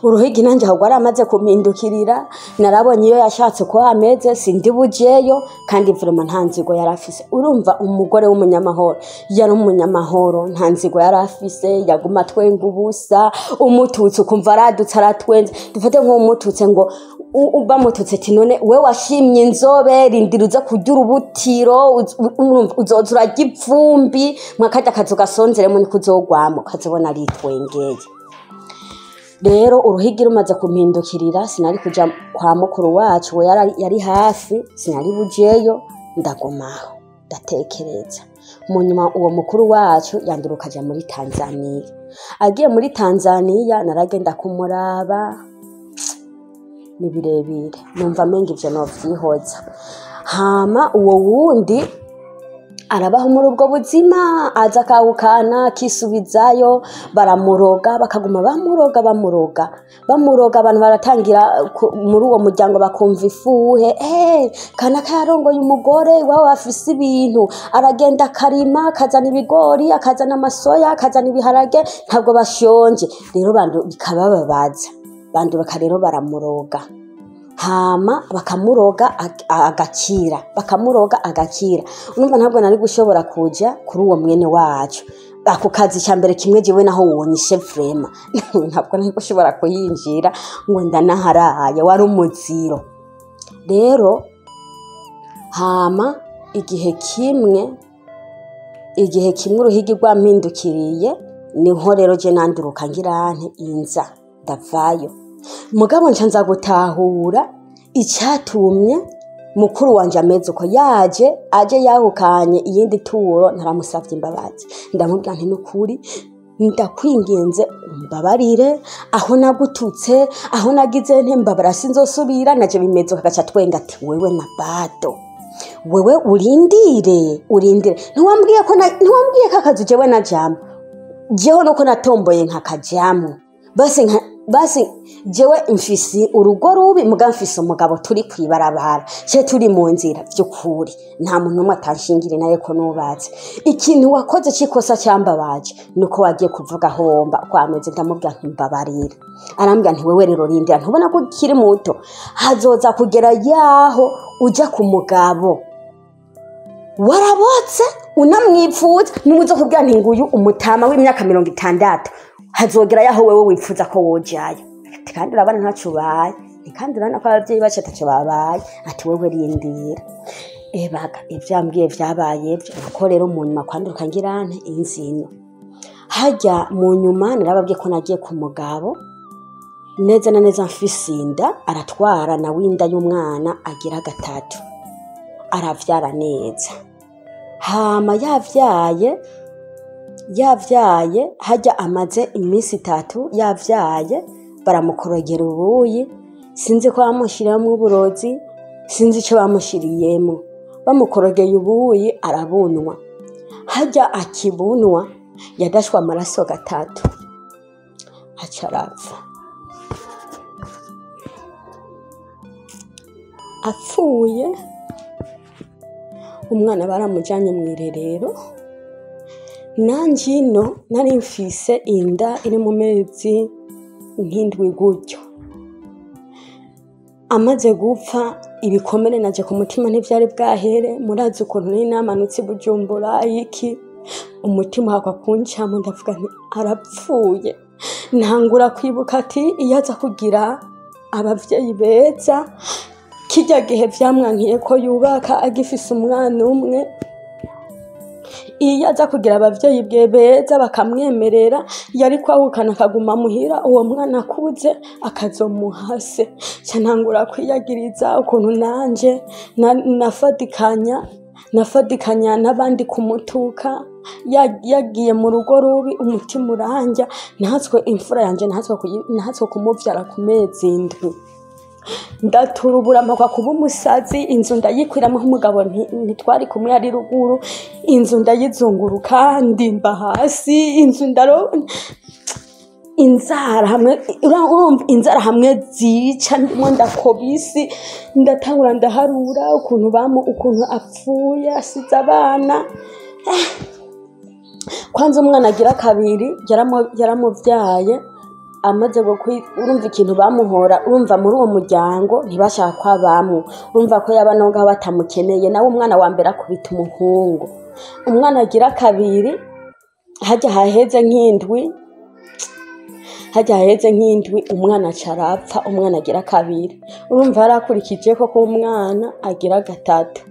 uruhigi nanje aho rwaramaze kumpindukirira narabonye iyo yashatse ko ameze sindi bujeyo kandi vraiment nta nzigo yarafise. Urumva umugore w'umunyamahoro yari umunyamahoro nta nzigo yarafise yaguma twenga ubusa umututsi ukumva aradutse aratwenze dufate nk'umututse ngo uba mututse ati none we washimye inzobe rindiruza kurya urubutiro uzoza urarya ipfumbi mwakajya akazu gasonzeremo ni kuzogwamo kazobona ritwengeye. Rero uruhigi rumaze kumpindukirira sinari kuja kwa mukuru wacu we yari hafi sinari bujeyo ndagomaho ndatekereza. Munyuma uwo mukuru wacu yanduruka aja muri Tanzania. Agiye muri Tanzania naragenda kumuraba ni birebire numva menga ivyo novyihoza. Hama uwo wundi arabaho muri ubwo buzima aza kawukana kisubizayo baramuroga bakaguma bamuroga abantu baratangira muri uwo muryango bakumva ifuhe kana karongoye umugore iwawe afise ibintu aragenda karima akazana ibigori akazana amasoya akazana ibiharage ntabwo bashonje rero bandu bikabababaza banduruka rero baramuroga hama bakamuroga agakira urumva ntabwo nari gushobora kuja kuri uwo mwene wacu ako kazi cambere kimwe jewe naho wonyishe vrema ntabwo nari gushobora kuyinjira ngo ndanaharaye wari umuziro. Rero hama igihe kimwe uruhigi rwampindukiriye niho rero je nanduruka ngirante inza ndavayo. Mugabo ncanza gutahura icyatumye mukuru wanje ameze uko aje yahukanye iyindi turo naramusavye imbabazi ndamubwira nti nukuri ndakwingenze umbabarire aho nagututse aho nagize ntembabara sinzosubira naje bimeze kagaca twenga ati wewe na bado wewe urindire ntiwambwiye ko akazi jewe najambo jeho nuko natomboye nkakajamu basi jewe mfisi urugo rubi muga mfisi umugabo turi kwibarabara cye turi mu nzira vyukuri nta muntu umwe atashingire naye ko nubatse ikintu wakoze cikosa cyambabaje nuko wagiye kuvuga homba kwameze ndamubwira ntimbabarira arambwira nti wewe rero rindira ntubona ko kiri muto hazoza kugera yaho uja ku mugabo warabotse unamwipfuza nimuzo kubwira nti nguyu umutama w'imyaka 60 hazogera yaho wewe wipfuza ko wojayo kandi urabana ntacu baye kandi urana ko abavyeyi bacu atacu babaye ati wewe rindira baga ivyambwiye vyabaye ko rero mu nyuma kwanduruka ngirante inzino hajya mu nyuma narababwiye ko nagiye ku mugabo neza na neza mfisinda aratwara na winda y'umwana agira 3 aravyara neza hama yavyaye hajya amaze iminsi 3 yavyaye baramukorogera ubuyi sinzi ko bamushiramwe uburozi sinzi ico bamushiriyemo bamukorogeye ubuyi arabunwa hajya akibunwa yadashwa amaraso 3 acarapfa apfuye umwana baramujanye mw'irerero nanjino nari mfise inda iri mu mezi nk'indwi gutyo amaze gupfa ibikomere naje ku mutima ntivyari bwahere murazi ukuntu nari namanutse Bujumbura iki umutima hakwa kuncamo ndavuga nti arapfuye ntangura kwibuka ati iyaza kugira abavyeyi beza kijya gihe vyamwankiye ko yubaka agifise umwana umwe iyo aza kugira abavyeyi bwe beza bakamwemerera yari kwahukana akaguma muhira uwo mwana akuze akazomuhase cyantangura kwiyagiriza ukuntu nanje nafadikanya n'abandi kumutuka yagiye mu rugo rubi umutima uranja nahatswe imfura yanje nahatswe kumuvyara ku mezi 7 ndaturubura mpakwa kuba umusazi inzu ndayikwiramo nk'umugabo ntitwari kumwe ari ruguru inzu ndayizunguruka ndimba hasi inzu inzara hamwe zica ndimo ndakobisi ndatangura ndaharura ukuntu apfuye asize abana kwanza umwana agira kabiri yaramuvyaye amaze urumva ikintu bamuhora urumva muri uwo muryango ntibashaka kwabamwe urumva ko yabana ngaho batamukeneye nawe umwana wa mbere akubita umuhungu umwana agira kabiri hajya haheze nk'indwi umwana acarapfa umwana agira kabiri urumva yarakurikije ko umwana agira gatatu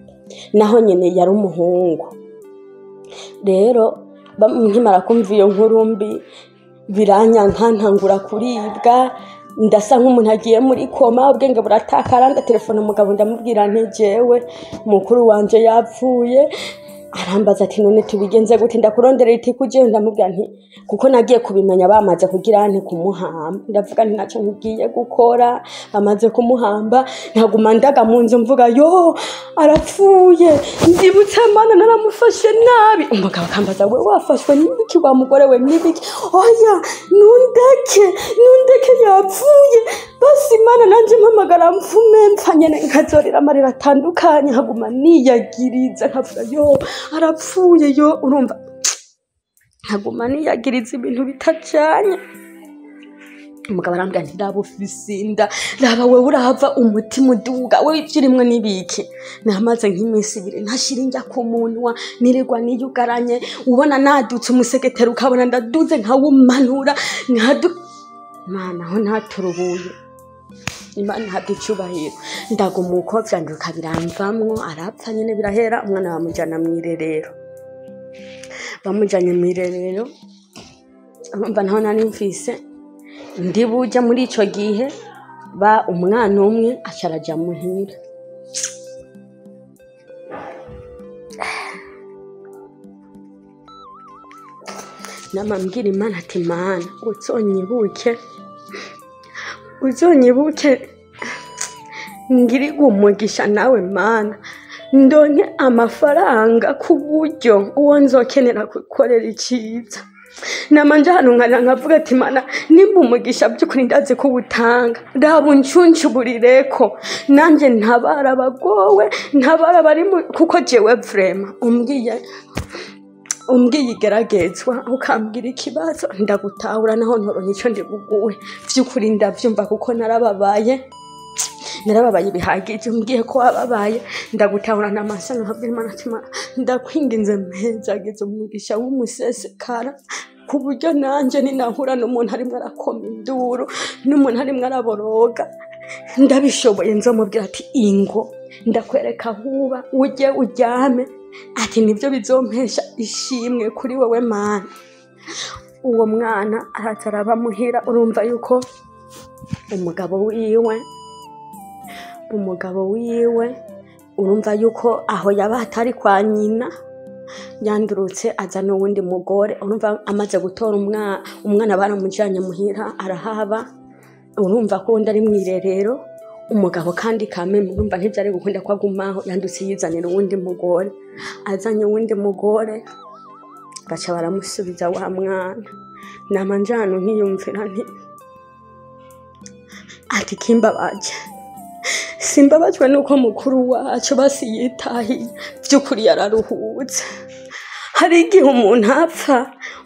naho nyene yari umuhungu rero nkimara kumva iyo nkuru mbi birantangura kuribwa ndasa nk'umuntu agiye muri koma ubwenge buratakara ndatelefona umugabo ndamubwira nti jewe mukuru wanje yapfuye arambaza ati none tubigenze gute ndakuronderera iti kuje ndamubwira nti kuko nagiye kubimenya bamaze kugira nti kumuhamba ndavuga nti naco ngiye gukora bamaze kumuhamba ntaguma ndaga mu nzu mvuga yo arapfuye ndibutse mana naramufashe nabi umugabo akambaza we wafashwe n'iki wa mugore we n'ibiki oya nundeke yapfuye basi mana nanje mpamagara mfume mpfanye nkazorera amarira atandukanye haguma niyagiriza nkavuga yo arapfuye yo urumva haguma niyagiriza ibintu bitajanye umugabo arambwira nti ndaba ufisinda raba wewe urahava umutima uduga we ivyirimwe n'ibiki namaze nk'iminsi 2 ntashira njya ku munwa nirirwa niyugaranye ubona nadutse umusegetera ukabona ndaduze nkawumanura mana ho ntaturubuye Imana hadicubahiro ndagumuko vyanduka biramvamwo arapfa nyene birahera umwana bamujana mwirerero urumva naho nari mfise ndi buja muri ico gihe ba umwana umwe acaraja muhira namambwira Imana ati mana uzonyibuke ngiriga umugisha nawe mana ndonke amafaranga ku buryo uwo nzokenera gukorera iciza namanje hano nkavuga ati mana nimba umugisha by'ukuri ndazi ko ubutanga ndabuncuncuburireko nanje ntabara abagowe ntabara bari kuko jewe vrema umbwiye igeragezwa ukambwira ikibazo ndagutahura naho ntoronka ico ndiguguhe vy'ukuri ndavyumva kuko narababaye bihagije umbwiye ko wababaye ndagutahura n'amasano nkabwira Imana ati ndakwinginze mpezageze umugisha w'umusesekara ku buryo nanje ninahura n'umuntu arimwe arakoma induru n'umuntu arimwe araboroga ndabishoboye nzomubwira ati ingo ndakwereka huba uje uryame ati nibyo bizompesha ishimwe kuri wewe mana uwo mwana arataraba muhira urumva yuko umugabo wiwe urumva yuko aho yaba atari kwa nyina yandurutse azana uwundi mugore urumva amaze gutora umwana baramujanye muhira arahaba urumva ko ndari mwirerero umugabo kandi kameme urumva ntivyari gukunda ko agumaho yandutse yizanira uwundi mugore azanye uwundi mugore baca baramusubiza wa mwana namanjano nkiyumvira nti ati kimbabaje simbabajwe nuko mukuru wacu basi yitahiye vy'ukuri yararuhutse hari igihe umuntu apfa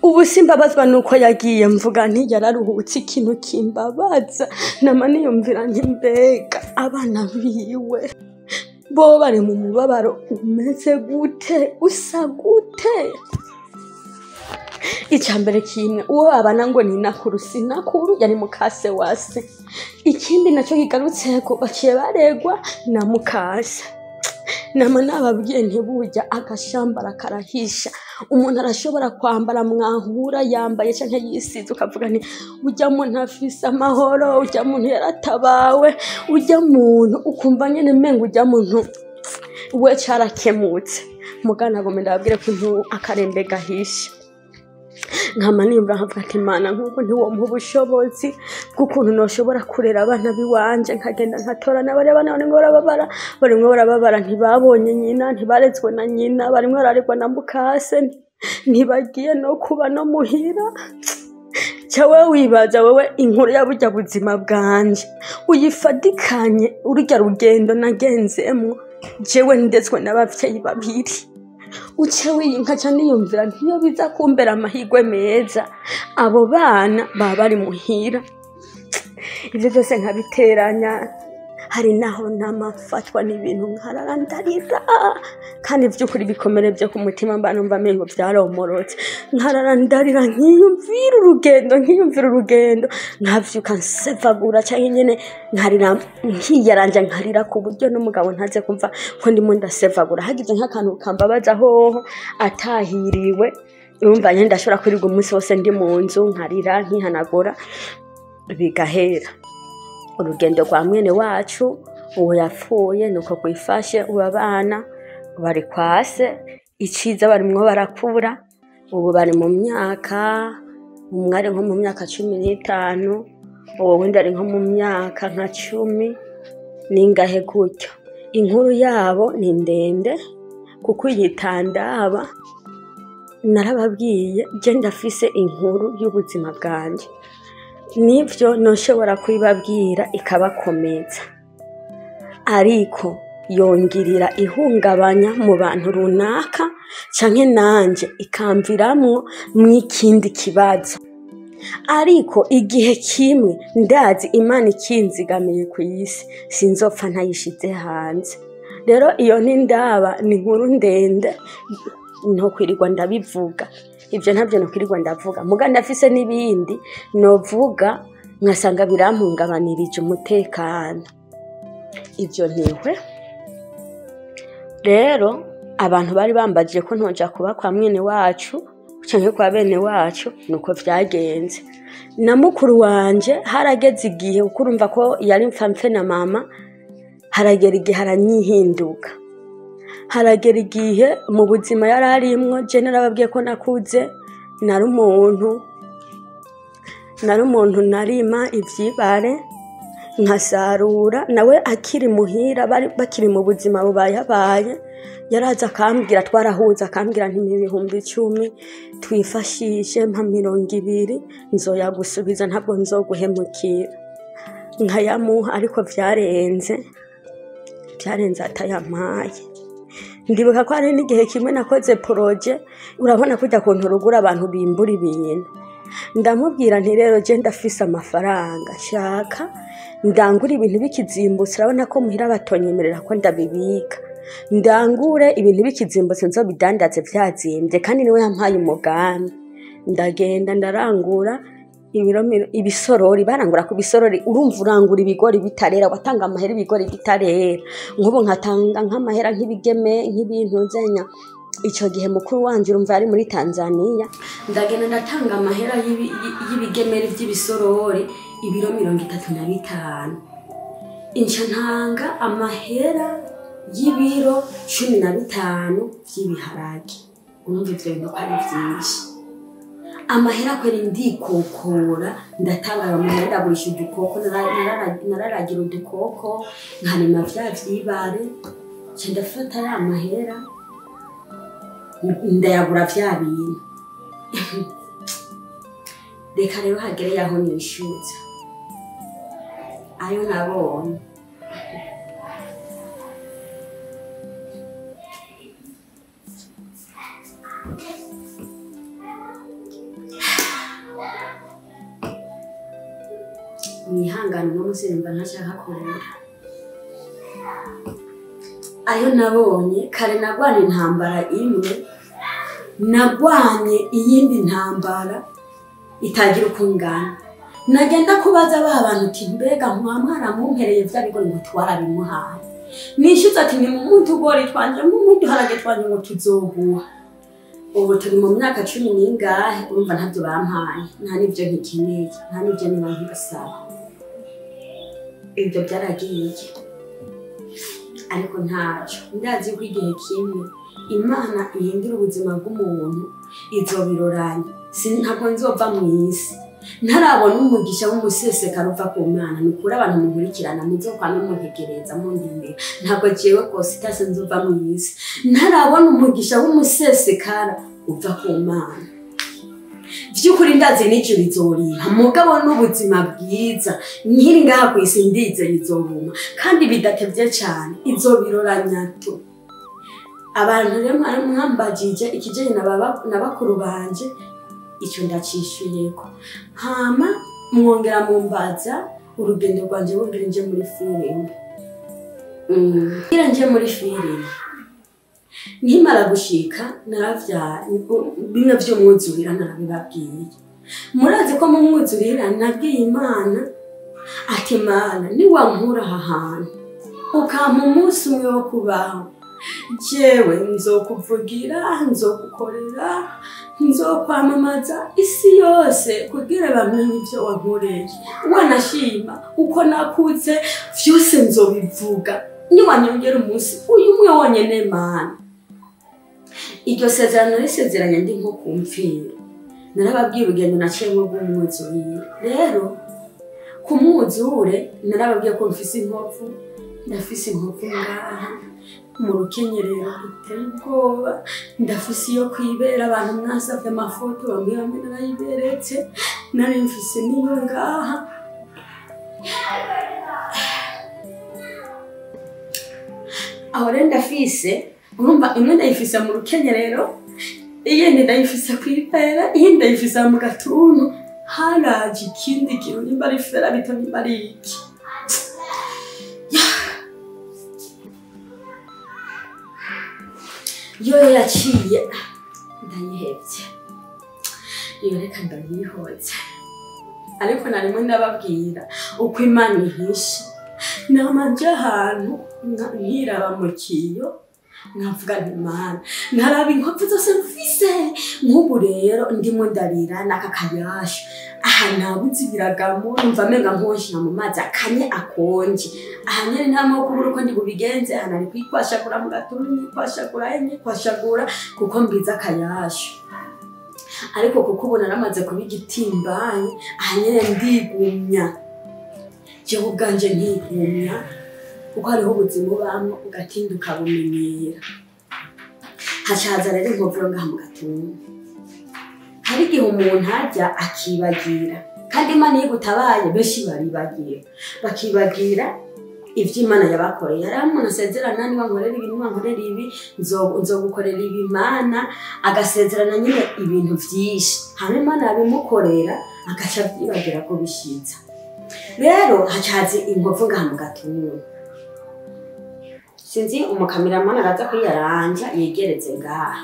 ubu simbabazwa nuko yagiye mvuga nti yararuhutse ikintu kimbabaza nama niyumvira nti mbega abana biwe bo bari mu mubabaro umeze gute usa gute icambere kimwe uwo abana ngo ni nakuru sinakuru yari mukase wase ikindi naco kigarutseko baciye baregwa na mukase nama nababwiye ntiburya agashambara karahisha. Umuntu arashobora kwambara mwahura yambaye canke yisize ukavuga nti urya muntu afise amahoro, urya muntu yaratabawe, urya muntu ukumva nyene mengo urya muntu we carakemutse. Mugana gome ndababwire ko intu akarembe gahisha. Nkama nimbura nkavuga ati Mana nk'uko ntiwompa ubushobozi bw'ukuntu noshobora kurera abana biwanje, nkagenda nkatora n'abari abana ngo barababara, barimwe barababara ntibabonye nyina, ntibarezwe na nyina, barimwe bararegwa na mukase, ntibagiye no kuba no muhira. Cawe wibaza wewe inkuru ya burya buzima bwanje uyifadikanye urya rugendo nagenzemwo jewe ndetswe n'abavyeyi babiri. Uce wiyinkaca niyumvira ntiyo biza kumbera amahirwe meza abo bana baba bari muhira. Ivyo byose nkabiteranya, hari naho namafatwa n'ibintu nkararandarira, kandi vyukuri bikomere byo ku mutima mba numva mengo vyaromorotse. Nkararandarira nkiyumvira urugendo nkavyuka nsevagura canke nyene nkarira nkiyaranja nkarira ku buryo n'umugabo ntaze kumva ko ndimo ndasevagura. Hagize nk'akantu kambabaza hoho atahiriwe urumva nyene ndashobora kwirirwa umunsi wose ndi mu nzu nkarira nkihanagura bigahera. Urugendo rwa mwenewacu uwo yapfuye nuko kwifashe, ubu abana bari kwase, iciza barimwo barakura, ubu bari mu myaka, umwe ari nko mu myaka 15, uwo wundi ari nko mu myaka nka 10 ningahe gutyo. Inkuru yabo ni ndende kuko yitandaba. Narababwiye je ndafise inkuru y'ubuzima bwanje, nivyo noshobora kwibabwira ikabakomeza, ariko yongirira ihungabanya mu bantu runaka canke nanje ikamviramwo mw'ikindi kibazo. Ariko igihe kimwe ndazi Imana ikinzigamiye ku isi sinzopfa ntayishize hanze. Rero iyo ntindaba ni inkuru ndende ntokwirirwa ndabivuga. Ivyo ntavyo nokwirirwa ndavuga, muga ndafise n'ibindi novuga nkasanga birampungabanirije umutekano. Ivyo ntihwe. Rero abantu bari bambajije ko ntoja kuba kwa mwenewacu canke kwa bene wacu, nuko vyagenze. Na mukuru wanje harageze igihe ukurumva ko yari mfamfe na mama, haragera igihe haranyihinduka. Haragera igihe mu buzima yararimwo je narababwiye ko nakuze nari umuntu narima ivyibare nkasarura, nawe akiri muhira bakiri mu buzima bubaye yaraza akambwira, twarahuza akambwira nti ibihumbi 10 twifashishe mpa 20 nzoyagusubiza ntabwo nzoguhemukira. Nkayamuha ariko vyarenze atayampaye. Ndibuka ko ari n'igihe kimwe nakoze projet, urabona kujya kuntu rugura abantu bimbura ibintu. Ndamubwira nti rero je ndafise amafaranga shaka ndangura ibintu bikizimbutse, urabona ko muhira batonyemerera ko ndabibika. Ndangure ibintu bikizimbutse nzobidandaze vyazimbye, kandi niwe yampaye umugambi. Ndagenda ndarangura ibisorori, barangura ku bisorori. Urumva urangura ibigori bitarera, watanga amahera ibigori bitarera. Nk'ubu nkatanga nk'amahera nk'ibigeme nk'ibintu nzenya. Ico gihe mukuru wanje urumva ari muri Tanzania, ndagenda ndatanga amahera y'ibigemeri vy'ibisorori ibiro 35. Inca ntanga amahera y'ibiro 15 vy'ibiharage. Urumva ivyo bintu ari vyinshi. Amahera kweri ndikokora, ndatanga ayo mahera ndagurisha udukoko, nararagira udukoko nkarima vya vyibare, nca ndafata ya mahera ndayagura vya bintu. Reka rero hagere yaho nishuza ayo nabonye. Nihangana n'umusirimba ntashaka kurura. Ayo nabonye kare nagwana intambara imwe, nagwanye iyindi ntambara itagira ukungana. Nagenda kubaza ba bantu uti mbega mwamwara mumpereye vya bigori ngo twarabimuhaye. nishyuza ati ni mu tugori twanje mu duharage twanje ngo tuzoguha. Ubu turi mu myaka 10 n'ingahe urumva ntavyo bampaye, nta nivyo nkikeneye, nta nivyo niba nkibasaba. Ibyo byaragiye ariko ntaco ndazi ko igihe kimwe Imana ihindura ubuzima bw'umuntu izobiroranya. Ntabwo nzova mu isi ntarabona umugisha w'umusesekara uva ku Mana. Nukuri abantu mukurikirana muzokwame muntegereza mundinde, ntabwo jewe Kositase nzova mu isi ntarabona umugisha w'umusesekara uva ku Mana. Vyukuri ndazi n'icyo bizoriha mugabo n'ubuzima bwiza nkiri ngaha ku isi ndize izoruma kandi bidatevye cyane izobiroranya tu. Abantu rero mwambajije ikijanye n'abakuru banje icyo ndacishuyeko, hama mwongera mumbaza urugendo rwanje rwongera nje muri filime. Nje muri filime nkimara gushika naravya bimwe vyo mwuzurira narabibabwiye. Murazi ko mu mwuzurira nabwiye Imana ati Mana niwankura aha hantu ukampa umunsi umwe wo kubaho, jewe nzokuvugira, nzogukorera, nzokwamamaza isi yose kugira bamenye ivyo wankoreye. Wanashima uko nakuze vyose nzobivuga niwanyongera umunsi uyu umwe wonyene Mana. Iryo sezerano risezeranya ndi nko kumvira. Narababwiye urugendo naciyemo rw'umwuzurire. Rero ku mwuzure narababwiye ko mfise inkovu, ndafise inkovu ngaha mu rukenyerero ruteye ubwoba, ndafise iyo kwibera abantu mwasavye amafoto bamwe bamwe narayiberetse, nari mfise niyo ngaha. Aho rero ndafise urumva imwe ndayifise mu rukenyerero, iyindi ndayifise kwibera, iyindi ndayifise mu gatuntu. Haraje ikindi kintu nimba ari fera bito nimba ari iki. Yo yaciye ndayihebye, iyo reka ndayihoze. Ariko narimo ndababwira uko Imana ihishe. Namanje ahantu nkiraba mu kiyo nkavuga nti Mana nkaraba inkovu zose mfise. Nk'ubu rero ndimo ndarira n'aka kayasha aha nabuze ibiragamo numva menga nkoshira mu mazi akanye akonje. Aha nyene nta moko uko ndi bubigenze, aha nari kwikwashagura mu gatuntu, nikwashagura kwashagura kuko mbiza akayasha. Ariko kuko ubu naramaze kubigitimbaye aha nyene ndigumya. Je ubwanje ntigumya kuko hariho ubuzima ubamo ugatinduka bumenyera. Hacaza rero inkovu ngaha mu gatuntu. Hari igihe umuntu ajya akibagira kandi Imana yigutabaye benshi baribagira, bakibagira ivyo Imana yabakoreye. Yari umuntu asezerana niba nkorera ibi niba nkorera ibi nzogukorera ibi. Imana agasezerana nyine ibintu vyinshi, hamwe Imana yabimukorera agaca vyibagira ko bishitsa. Rero hacaze inkovu ngaha mu gatuntu. Sinzi umukameramana araza kwiyaranja yegereze ngaha.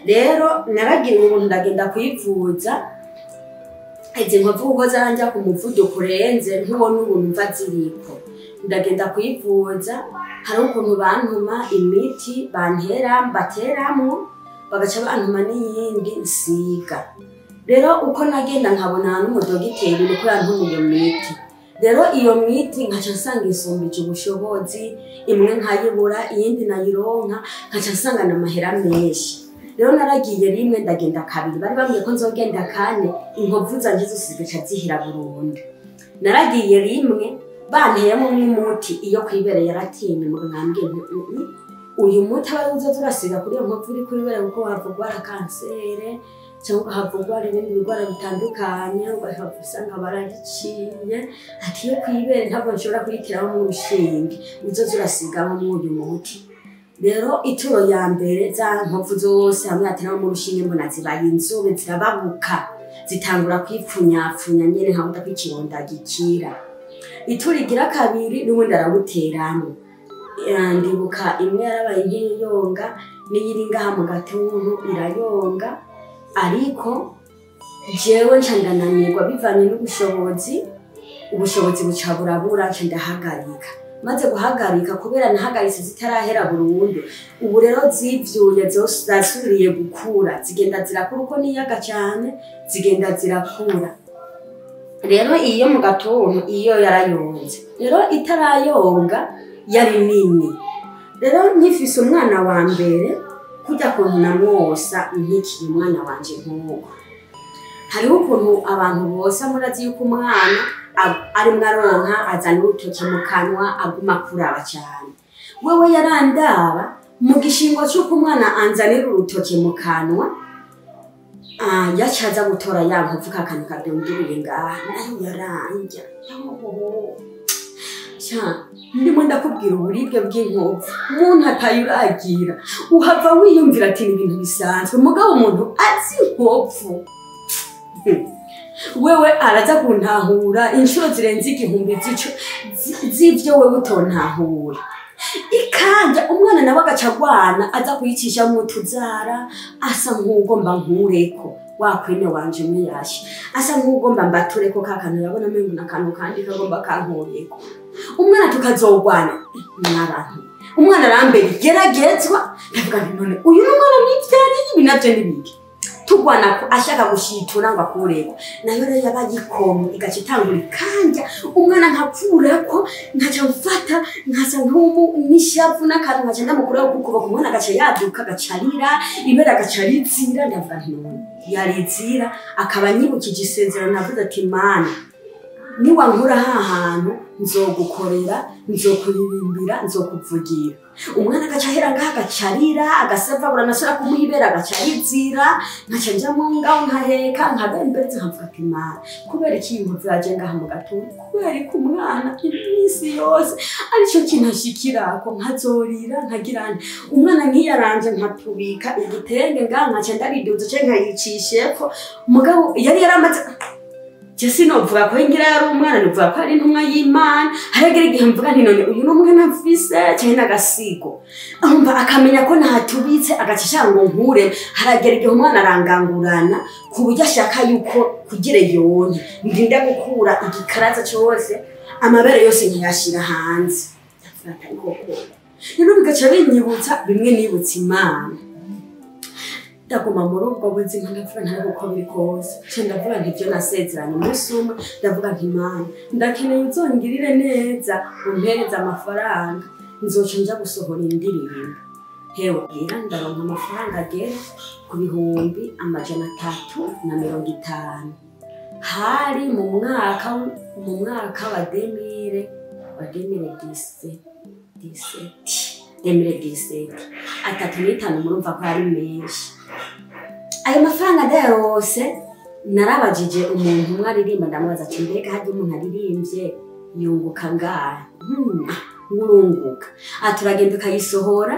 Rero naragira umuntu ndagenda kwivuza, izi nkovu uko zaranja ku muvuduko urenze ntubona ubuntu mva ziriko. Ndagenda kwivuza, hari ukuntu bantuma imiti bantera mbateramwo bagaca bantuma n'iyindi nsiga. Rero uko nagenda nkabona n'umudogiteri uko yantuma iyo miti. Rero iyo miti nkaca nsanga isumbije ubushobozi, imwe nkayibura iyindi nayironka nkaca nsanga n'amahera menshi. Rero naragiye rimwe ndagenda kabiri, bari bambwiye ko nzogenda kane inkovu zanje zose zigaca zihira burundu. Naragiye rimwe banteyemo n'umuti iyo kwibere yaratinye mu ngambye uyu muti aba uzoza urasiga kuri iyo nkovu uri kwibere kuko havugwa kansere cyangwa havugwa ibindi bigwara bitandukanye, ugasanga baragiciye ati iyo kwibere ntabwo nshobora kuyitiraho mu rushinge uzoza urasigamo uyu muti. Rero ituro ya mbere za nkovu zose hamwe atera mu rushinge mbona zibaye inzobe zirababuka zitangura kwipfunyapfunya nyene nkabuda kwikironda gikira. Ituro igira kabiri n'ubundi arabuteramo. Ndibuka imwe yarabaye nk'iyonga n'iyiri ngaha mu gatuntu irayonga, ariko jewe ncandananirwa bivanye n'ubushobozi buca burabura nca ndahagarika. maze guhagarika kubera nahagaritse zitarahera burundu ubu rero zivyuye zasubiriye gukura zigenda zirakura uko niyaga cyane zigenda zirakura rero iyo mu gatuntu iyo yarayonze rero itarayonga yari nini rero nkifise umwana wa mbere kujya kuntu namwosa nkikiri umwana wanje nk'uko hariho ukuntu abantu bose murazi yuko umwana ari mwaronka azana urutoke mu kanwa aguma kuraba cyane wewe yarandaba mu gishingo cy'uko umwana anzanira urutoke mu kanwa yacaza gutora yankuvuka akantu kabyumviriye ngaha nayo yaranja ndimo ndakubwira uburibwe bw'inkovu umuntu atayuragira uhava wiyumvira ati ni ibintu bisanzwe mugabo umuntu azi inkovu wewe araza kuntahura inshuro zirenze igihumbi z'ivyo wewe utontahura ikanja umwana nawe agacagwana aza kuyicisha mu tuzara asa nk'ugomba nkureko wakwene wanje muyashe asa nk'ugomba mbatureko kakantu yabona mengo nakantu kandi kagomba kankoreko umwana tukazogwana n'abantu umwana arambere geragezwa ndavuga nti none uyu n'umwana nivyari ibi navyo nibiki tugwana ko ashaka gushitura ngo akureko nayo rero yabagikomye igacitangura kanja umwana nkapfurako nkaca mfata nkasa nishavu n'akantu nkaca ndamukuraho kuko umwana agaca yaduka agacarira ibera agacarizira ndavuga nti none yarizira akaba nyibukije isezerano navuze ati mana niwankura hantu nzogukorera nzokuririmbira nzokuvugira umwana agacahera ngaha agacarira agasavagura nasura kumuhibera agacarizira nkaca nja mu ngaho nkaheka nkabemberetse nkavuga ati mana kubera ikintu vyaje ngaha mu gatuntu kubera ko umwana iminsi yose arico kintu ashikirako nkazorira nkagirana umwana nkiyaranje nkatubika igitenge ngaha nkaca ndariduza canke nkayicishepfo mugabo yari yaramaze Jesi novuga ko ingira yari umwana novuga ko ari intumwa y'Imana haragera igihe mvuga nti none uyu n'umwana mfise cyane n'agasigo umva akamenya ko ntatubitse agacisha ngo nkure haragera igihe umwana arangangurana ku buryo ashaka yuko kugira yone ndinda gukura igikaraza cyose amabere yose nkiyashira hanze ndafata ikoko rero bigaca binyibutsa bimwe nibutsa Imana ndaguma muri ubwo buzima ndavuga ntabwo uko biri kose ndavuga nti ibyo nasezeranye umunsi umwe ndavuga nti Imana ndakeneye uzongirire neza umpereze amafaranga nzoca nja gusohora indirimbo hewe bwira ndaronka amafaranga agera ku 350 hari mu mwaka wa 2017 3,500 murumva ko ari menshi ayo mafaranga ndayarose narabajije umuntu umwe aririmba ndamubaza ati mbega harya umuntu aririmbye yunguka ngahe urunguka turagenda ukayisohora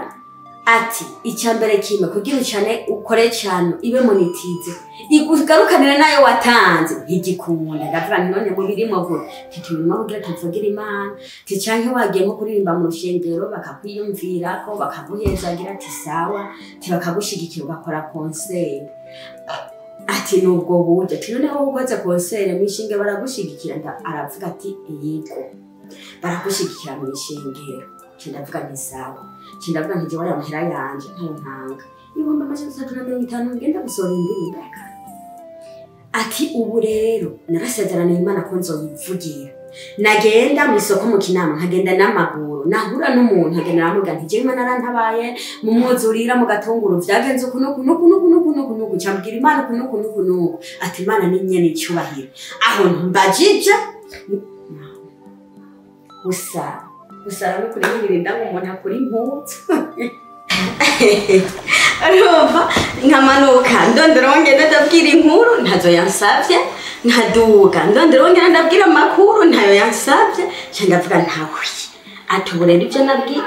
ati icyambere kimwe kugira ucane ukore cyane ibe monetize igugarukanire nayo watanze ntigikunda ndavuga nti none mu birimo vuba tituma kugira tuvugira Imana ticanke wagiye nko kuririmba mu rushengero bakakwiyumvira ko bakaguhezagira ati sawa tibakagushigikira ugakora concert ati nubwo buryo none ho ukoze concert mwishinge baragushigikira aravuga ati yego baragushigikira mu ishengero ndavuga nti sawa ndavuga nti je wari amahera yanje ntuntanga ibomba amajana 350 ngenda gusohora indirimbo ati ubu rero narasezerana Imana ko nzoyivugira nagenda mu isoko mu Kinama nkagenda n'amaguru nahura n'umuntu nkagenda namuga nti je Imana arantabaye mu mwuzurira mu gatunguru vyagenze kunuku cyambwira Imana kunuku ati Imana ni nyene cyubahira aho mbajije Gusara no kuri ngirinda ngo umuntu akuri impuzu arumva nkamanuka ndondoronge ndabwira inkuru ntazo yansavye ntaduga ndondoronge ndabwira amakuru ntayo yansavye ndavuga ntawe atuburera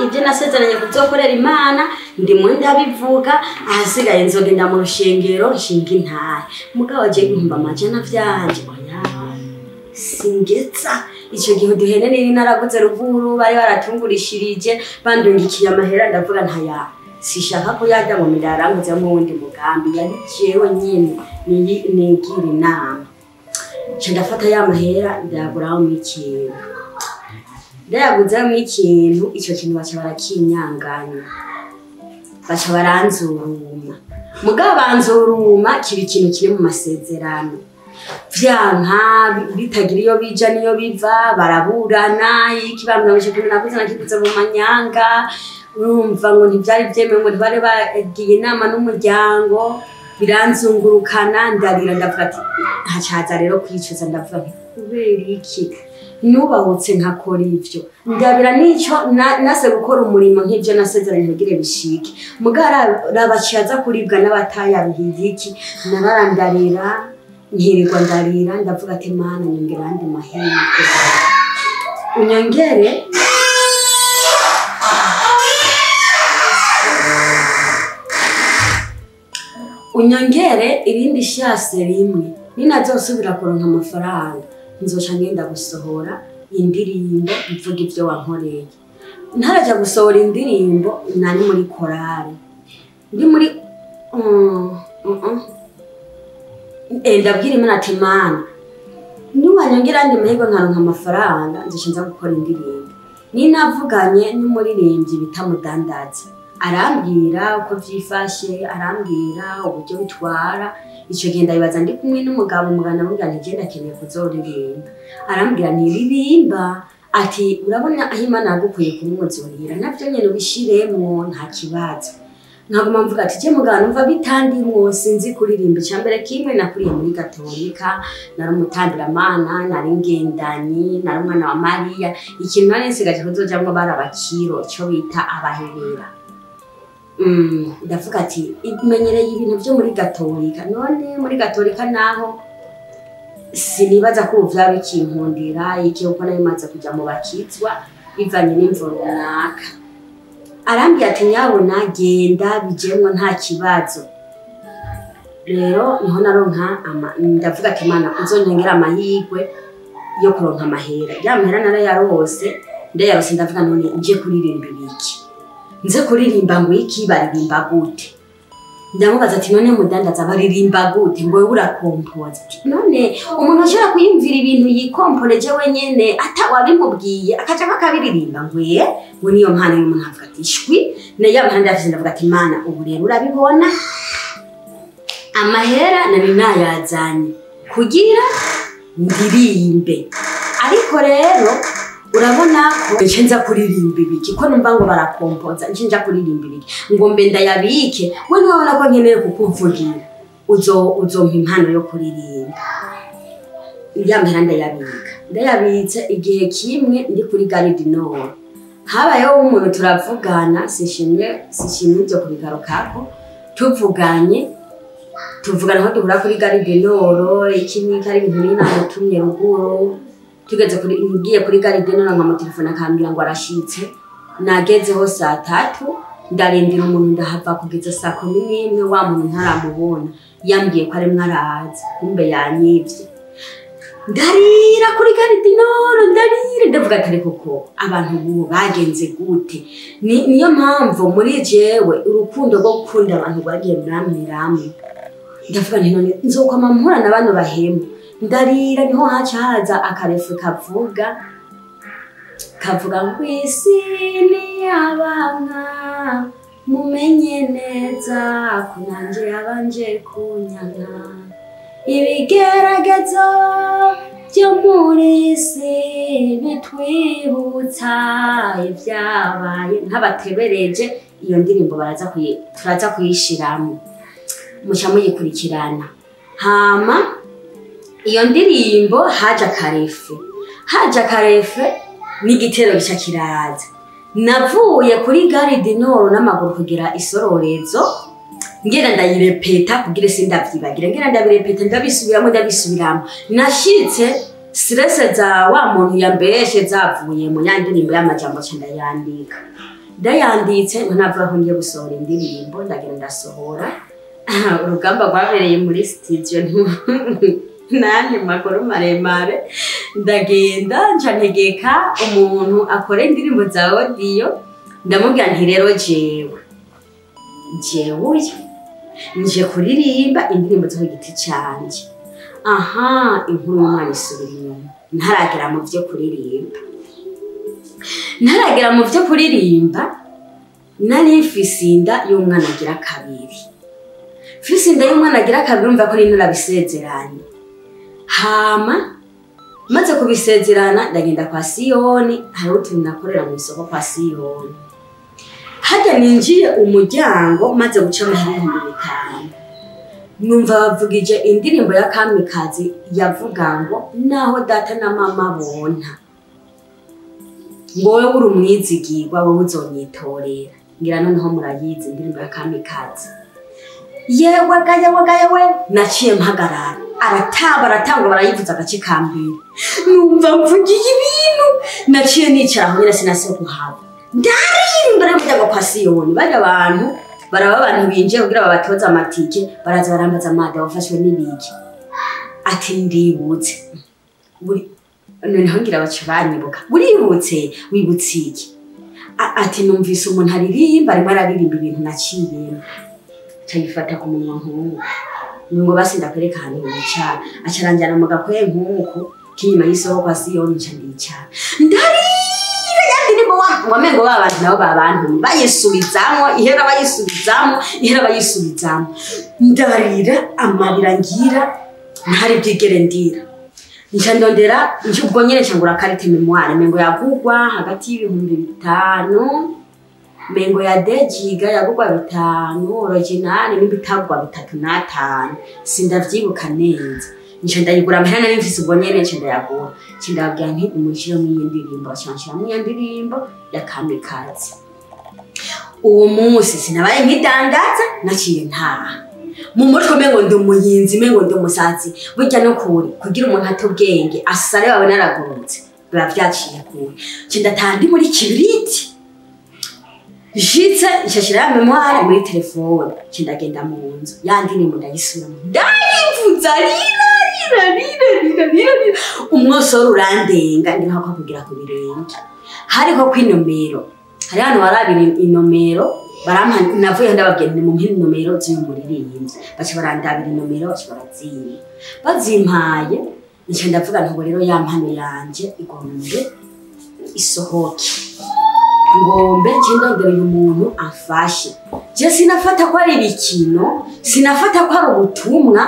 ibyo nasezeranye kuzokorera Imana ndimo ndabivuga ahasigaye nzogenda mu rushengero nshinga Intahe mugabo je ngumba amajana vyanje singetsa icyo gihe duhene nini naraguze ruguru bari baratungurishirije bandungikiye amahera ndavuga ntaya sishaka ko yajya mu miraranguze mu wundi mugambi yari jewe nyine nigira inama ndafata ya mahera ndaguraho mikintu ndayaguzemo ikintu, ico kintu baca barakinyanganya, baca baranzuruma. Mugabo banzuruma kiba ikintu kiri mu masezerano, vyanka bitagira iyo bija niyo biva, baraburana ikibambye kintu nakuze nakikuze mu manyanga, urumva ngo ntivyari vyemewe ngo ntibare bagiye inama n'umuryango, biranzungurukana ndarira ndavuga ati hacaza rero kwicuza, ndavuga nti kubera iki nubahutse nkakora ivyo, ndabira nico nase gukora umurimo nk'ivyo nasezeranye ntugire bishike. Mugara rabaciyaza kuribwa n'abatayaruhiye iki, nararandarira nkirirwa ndarira ndavuga ati mana nyongera andi mahirwe, unyongere irindi shase rimwe, ninazosubira kuronka amafaranga nzoca ngenda gusohora indirimbo mvuga ivyo wankoreye. Ntaraja gusohora indirimbo nari muri korari, ndi muri ndabwira Imana ati Mana niwanyongera andi mahirwe nkaronka amafaranga nzoca nza gukora indirimbo. Ninavuganye n'umuririmbyi bita Mudandaza, arambwira uko vyifashe, arambwira uburyo bitwara. Ico genda bibaza ndi kumwe n'umugabo, umugana mvuga nti genda keneye kuzoririmba, arambwira ntiririmba, ati urabona aho Imana yagukuye kumuzorira navyo nyene ubishiremwo nta kibazo. Nkaguma mvuga ati je mugana umva bitandimwo sinzi kuririmba. Cambere kimwe nakuriye muri Gatolika, nari umutandiramana, nari ngendanyi, nari umwana wa Mariya. Ikintu nari nsigaje kuzojamwo barabakiro ico bita abahebera. Ndavuga ati imenyereye ibintu vyo muri Gatolika, none muri Gatolika naho sinibaza ko vyaba ikinkundira iki uko nayo maze kuja mu bakizwa bivanye n'imvo runaka. Arambwira ati nyabona genda bijemwo nta kibazo. Rero niho naronka ndavuga ati Mana uzonyongera amahirwe yo kuronka amahera. Ya mahera narayarose, ndayarose ndavuga none nje kuririmba ibiki, nze kuririmba ngo iki baririmba gute. Ndamubaza ati none Mudandaza baririmba gute, ngo wewe urakompoza. None umuntu ashobora kuyumvira ibintu yikomporeje wenyene ata wabimubwiye akaja bakabiririmba ngwe ngo niyo mpano y'umuntu avuga ati shwi nayo mpande afite. Ndavuga ati Mana ubu rero urabibona amahera nari nayazanye kugira ndirimbe, ariko rero urabona ko ncenza kuririmba ibiki ko numva ngo barakompoza ncenja kuririmba ibiki ngo mbe ndayabike. We niwabona ko nkeneye kukuvugira uzompa impano yo kuririmba. Yamera ndayabitse igihe kimwe ndi kuri Gare du Nord, habayeho umuntu turavugana, sishimye byo kubigarukako, tuvugana aho duhura kuri Gare du Nord, ikindi kari ibintu ninamutumye ruguru. Tugeze ngiye kuri Gare du Nord nka telefone akambwira ngo arashitse. Nagezeho saa 3 ndarindira umuntu ndahava kugeza saa 11 wa muntu ntaramubona, yambwiye ko ari mwaraza kumbe yanyivye. Ndarira kuri Gare du Nord, ndavuga ati koko abantu ubu bagenze gute. Niyo mpamvu muri jewe urukundo rwo gukunda abantu rwagiye muramwiramwe. Ndavuga nti none nzokoma mpura n'abantu bahemu. Ndarira niho hacaza akarefu kavuga ngo isi ni abanka mumenye neza ko nanje yabanje kunyana, ibigeragezo byo muri isi bitwibutsa ibyabaye. Nkabatebereje iyo ndirimbo turaza kuyishiramo muca muyikurikirana. Hama iyo ndirimbo haja karefe n'igitero gica kiraza. Navuye kuri Gare du Nord n'amaguru kugira isororezo, ngera ndayirepeta kugira sindavyibagire, ngera ndabirepeta ndabisubiramo. Nashitse stress za wa muntu yambeshe zavuye mu nyandirimbo y'amajambo ca ndayanditse ntavuga ko ngiye gusohora indirimbo. Ndagenda ndasohora, urugamba rwabereye muri studio nani makuru maremare. Ndagenda ncantegeka umuntu akora indirimbo za audio, ndamubwira nti rero jewe nje kuririmba indirimbo zo giti canje. Inkuru y'umwana isubira inyuma ntaragera mu byo kuririmba. ntaragera mu byo kuririmba nari mfise inda y'umwana agira kabiri. Mfise inda y'umwana agira kabiri umva ko ni narabisezeranye. Hama maze kubisezerana ndagenda kwa Siyoni, hari utuntu nakorera mu isoko kwa Siyoni. Hajya ninjiye umuryango maze guca amahirwe 5. Numva bavugije indirimbo ya Kamikazi yavuga ngo naho data na mama bonta. Ngowe uri umwizigirwa wowe uzonyitorera. Ngira noneho murayizi indirimbo ya Kamikazi. Yewe gaye we naciye mpagarara. Aratanga barayivuza agace kambere. Numva mvugiye ibintu naciye nicara aho nyine sinase kuhaba. Ndaririmba mujya kwa Siyoni bari abantu abantu binjiye kugira babatoza amatike baraza barambaza amada wafashwe n'ibiki. Ati ndibutse. Noneho ngira bacibanyibuka. Uributse wibutse iki? Ati numvise umuntu aririmba arimo araririmba ibintu naciyemo. Cyayifata ku munwa nk'uwo. Ngo basi ndakwereka hano wicara. Acaranjana mu gakwe nk'uko kinyuma y'isoko kwa Siyoni ndicara. Ndarira yandinimo wamengo babantu nabo babantu bayisubizamo ihera bayisubizamo. Ndarira amarira ngira ntari bwigere ndira. Nchandondera ubwo nyene cyangura karite memoire mengo yagugwa hagati y'ibihumbi 5 mengo ya dejiga yagugwa 5 original n'ibitagwa 3 sindavyibuka neza. Nchandayigura amahera nari mfise ubwo nyene ncandayagura cindabwira nti umushiro mw'indirimbo cyanshira mw'indirimbo ya Kamikazi. Uwo munsi sinabaye nkidandaza naciye ntaha. Mu mutwe mengo ndumuyinzi mengo ndumusazi burya no kuri kugira umuntu atobwenge asare bawe naragurutse bavyaciye kuri cindatandi muri kibiriti jitse ishashira ya memoire muri telefone cindagenda mu nzu yandi ni mundayisubira ndayivuza rira umwosoro urandenga ndi hako kugira ku birenge hariko kwinomero hari hano warabira inomero barampa navuye ndababwiye ni mu nomero z'umuririmbyi bace barandabira inomero barazimpa bazimpaye nje ndavuga nti rero ya mpano yanje igombe isohoke ngombe cyendondera uyu muntu afashe je sinafata ko ari bikino sinafata ko ari ubutumwa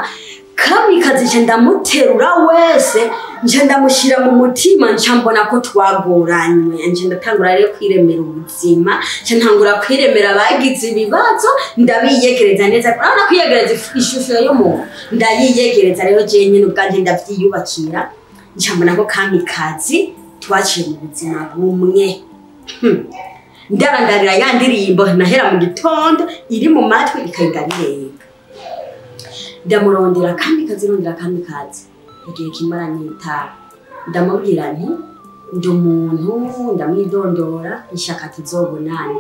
Kamikazi nje ndamuterura wese nje ndamushira mu mutima ncambona ko twagoranywe nje ndatangura rero kwiremera ubuzima nje ntangura kwiremera bagize ibibazo ndabiyegereza neza urabona kwiyegereza ishusho yo mu ndayiyegereza rero je nyine ubwanje ndavyiyubakira ncambona ko Kamikazi twaciye mu buzima bumwe. Ndarandarira yandirimbo nahera mu gitondo iri mu matwi ikayigarira. Ndamurondera Kamikazi igihe kimara nita ndamubwira nti ndi umuntu ndamwidondora ishaka tuzobonana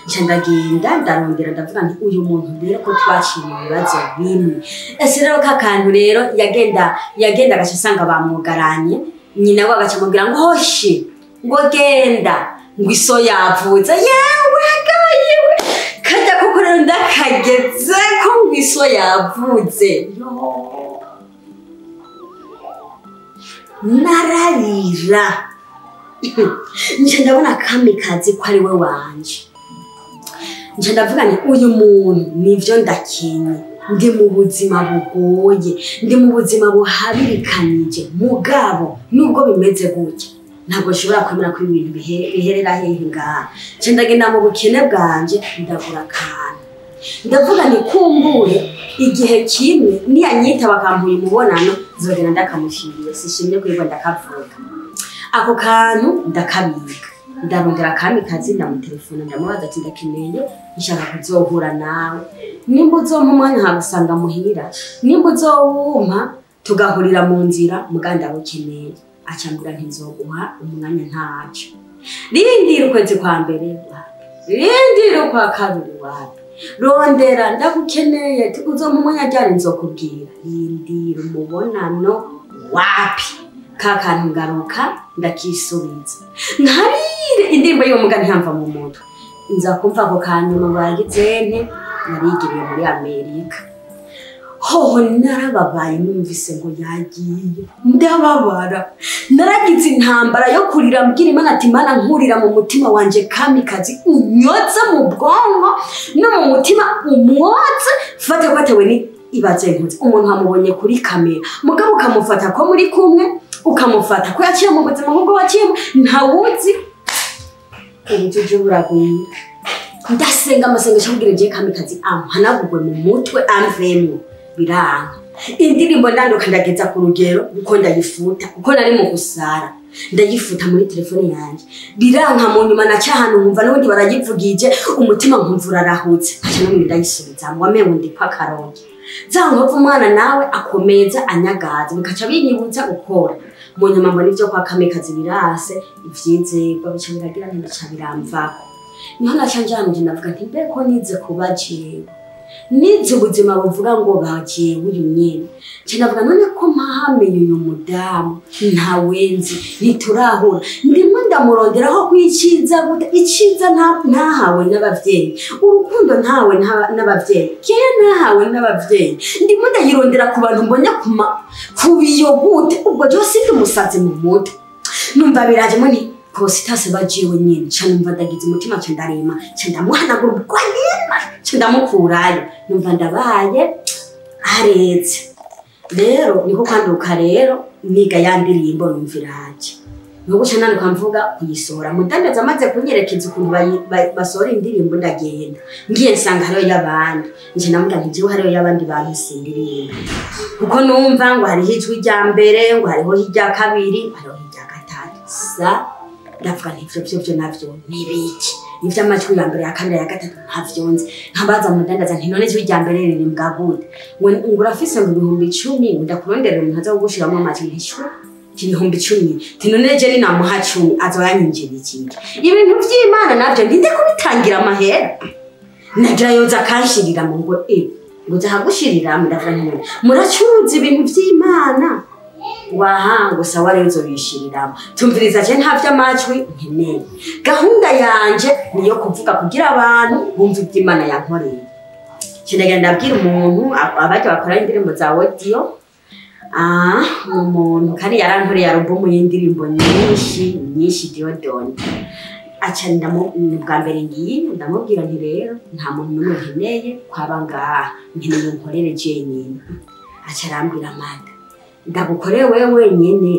ncandagenda ndarondera ndavuga nti uyu muntu rero ko twaciye mu bibazo bimwe ese rero kakantu rero yagenda gashasanga bamugaranye nyina wagaca mubwira ngo hoshi ngo genda ngo iso yavuze yewe gayiwe kajya koko rero ndakageze ko ngo iso yavuze nararira nje ndabona Kamikazi ko ari we wanje nje ndavuga ni uyu muntu nivyo ndakenye ndi mu buzima bugoye ndi mu buzima buhabirikanije mugabo nubwo bimeze gutya ntabwo nshobora kwemera ko ibintu biherera hehe ngaha nje ndagenda mu bukene bwanje ndagura kana ndavuga ni kumbure igihe kimwe niyanyita bakampuye umubonano zogenda ndakamushiriye sishimye kwirwa ndakavuga ako kantu ndakabika ndarondera Kamikazi ndamutelefona ndamubaza ati ndakeneye nshaka kuzohura nawe nimba uzompa umwanya nkagusanga muhira nimba uzowumpa tugahurira mu nzira muganda bukeneye acambura ntizoguha umwanya ntaco rindira ukwezi kwa mbere rindira kwa kabiri wapi rondera ndagukeneye uzompa umwanya ryari nzokubwira rindira umubonano wapi kakantu ngaruka ndakisubiza nkarire indirimbo yo muga ntihamva mu mutwe nza kumva ko kanyuma bagizene narigiriye muri Amerika hoho narababaye numvise ngo yagiye ndababara naragize intambara yo kurira mbwira Imana ati Mana nkurira mu mutima wanje kamikazi unyotse mu bwonko no mu mutima umwotse fata kwatewe ni ibaze nkuze umuntu amubonye kuri kamera mugabo ukamufata ko muri kumwe ukamufata ko yaciye mu buzima nk'ubwo waciye ntawuzi ubujuje buraguye ndasenga amasengesho kugira je kamikazi ampanagurwe mu mutwe amvemo biranga indirimbo ndanduka ndageza ku rugero uko ndayifuta uko nari mu Gusara ndayifuta muri telefone yanje biranka mu nyuma na cyahano nkumva n'ubundi barayivugije umutima nkumvura arahutse acha no ndayisubiza ngo amenye ndi pakaronge zango umwana nawe akomeza anyagaza bikaca binyibutsa gukora mu nyuma mbona ivyo kwa kamikazi birase ivyizegwa bica biragira n'ibica biramvako niho nacanjanje navuga nti mbeko nize kubajiwe nize ubuzima buvuga ngo bagiye uyu nyene cinavuga none ko mpahamenye uyu mudamu ntawenzi ntiturahura ndimo ndamuronderaho kwiciza gute iciza ntahawe n'abavyeyi urukundo ntawe n'abavyeyi kera ntahawe n'abavyeyi ndimo ndayirondera ku bantu mbonye kubiyo gute ubwo jo sindi umusazi mu mutwe numva biraje moni positase bajiwe nyene cyane numva ndagize umutima cyandarema cyandamuhanagura ubwanima cyandamukurayo numva ndabaye aretse rero niko kwanduka rero niga yandirimbo numviraje nuko cyane kwamvuga kuyisohora mudandaza amaze kunyerekeza ukuntu basohora indirimbo ndagenda ngiye nsanga hariyo y'abandi nje namuga ntijeho hariyo y'abandi bantu sindirimbo kuko numva ngo hari hijwi rya mbere ngo hariho hirya kabiri hariho hirya gatatu sa ndavuga ntivyo navyo nibiki ivyo amajwi ya mbere ya kabiri ya gatatu ntavyonze nkabaza mudandaza nti none ijwi rya mbere ririmbwa gute ngo urafise ngo 10,000 ndakurondera umuntu aza kugushiramo amajwi n'ishuri ibihumbi 10 ti none je ni namuha 10 azoyanyinjira ikindi ibintu vy'Imana navyo ndinde kubitangira amahera nagira yoza kanshirira mu ngo ngo zahagushirira ndavuga nti muracuruza ibintu vy'Imana wahango sawa rezo bishiriramo tumviriza je ntavya amajwi nkeneye gahunda yanje niyo kuvuga kugira abantu bumva iby'Imana yankoreye kinega ndabwira umuntu abaje bakora indirimbo za audio umuntu kari yarankoreye album y'indirimbo nyinshi diodoni aca bwa mbere ngiye ndamubwira nti rero nta muntu n'umwe nkeneye kwaba ngaha nkeneye nkorere jenyine aca arambwira amanda ndagukore wewe nyene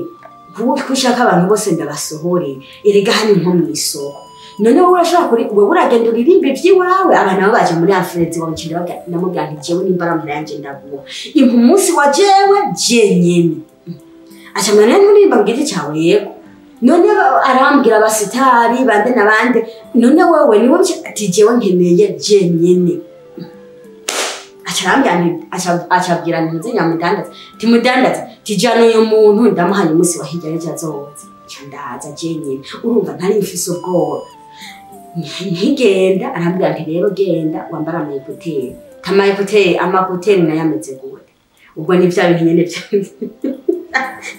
kushaka abantu bose ndabasohore erega hani nko mwisoko none wowe urashaka kuri wewe uragenda uririmbe by'iwawe abantu nabo baje muri afrezi bamucira namubwira nti jewe nimbaramura yanje ndaguha impu munsi wa jewe jenyene acha mwana nurimba ngiti cyawe yego none arambwira abasitari bande nabande none wewe niwe ati jewe nkeneye jenyene acabwira ntize nyamudandaza timudandaza tijana uyu muntu ndamuhanye umunsi wa hirya y'ejo azoza candaza jenyine urumva ntari mfise ubwoba ntigenda arambwira nti rero genda wambara amapoteri nayo ameze gute ubwo ni vya bintu nyene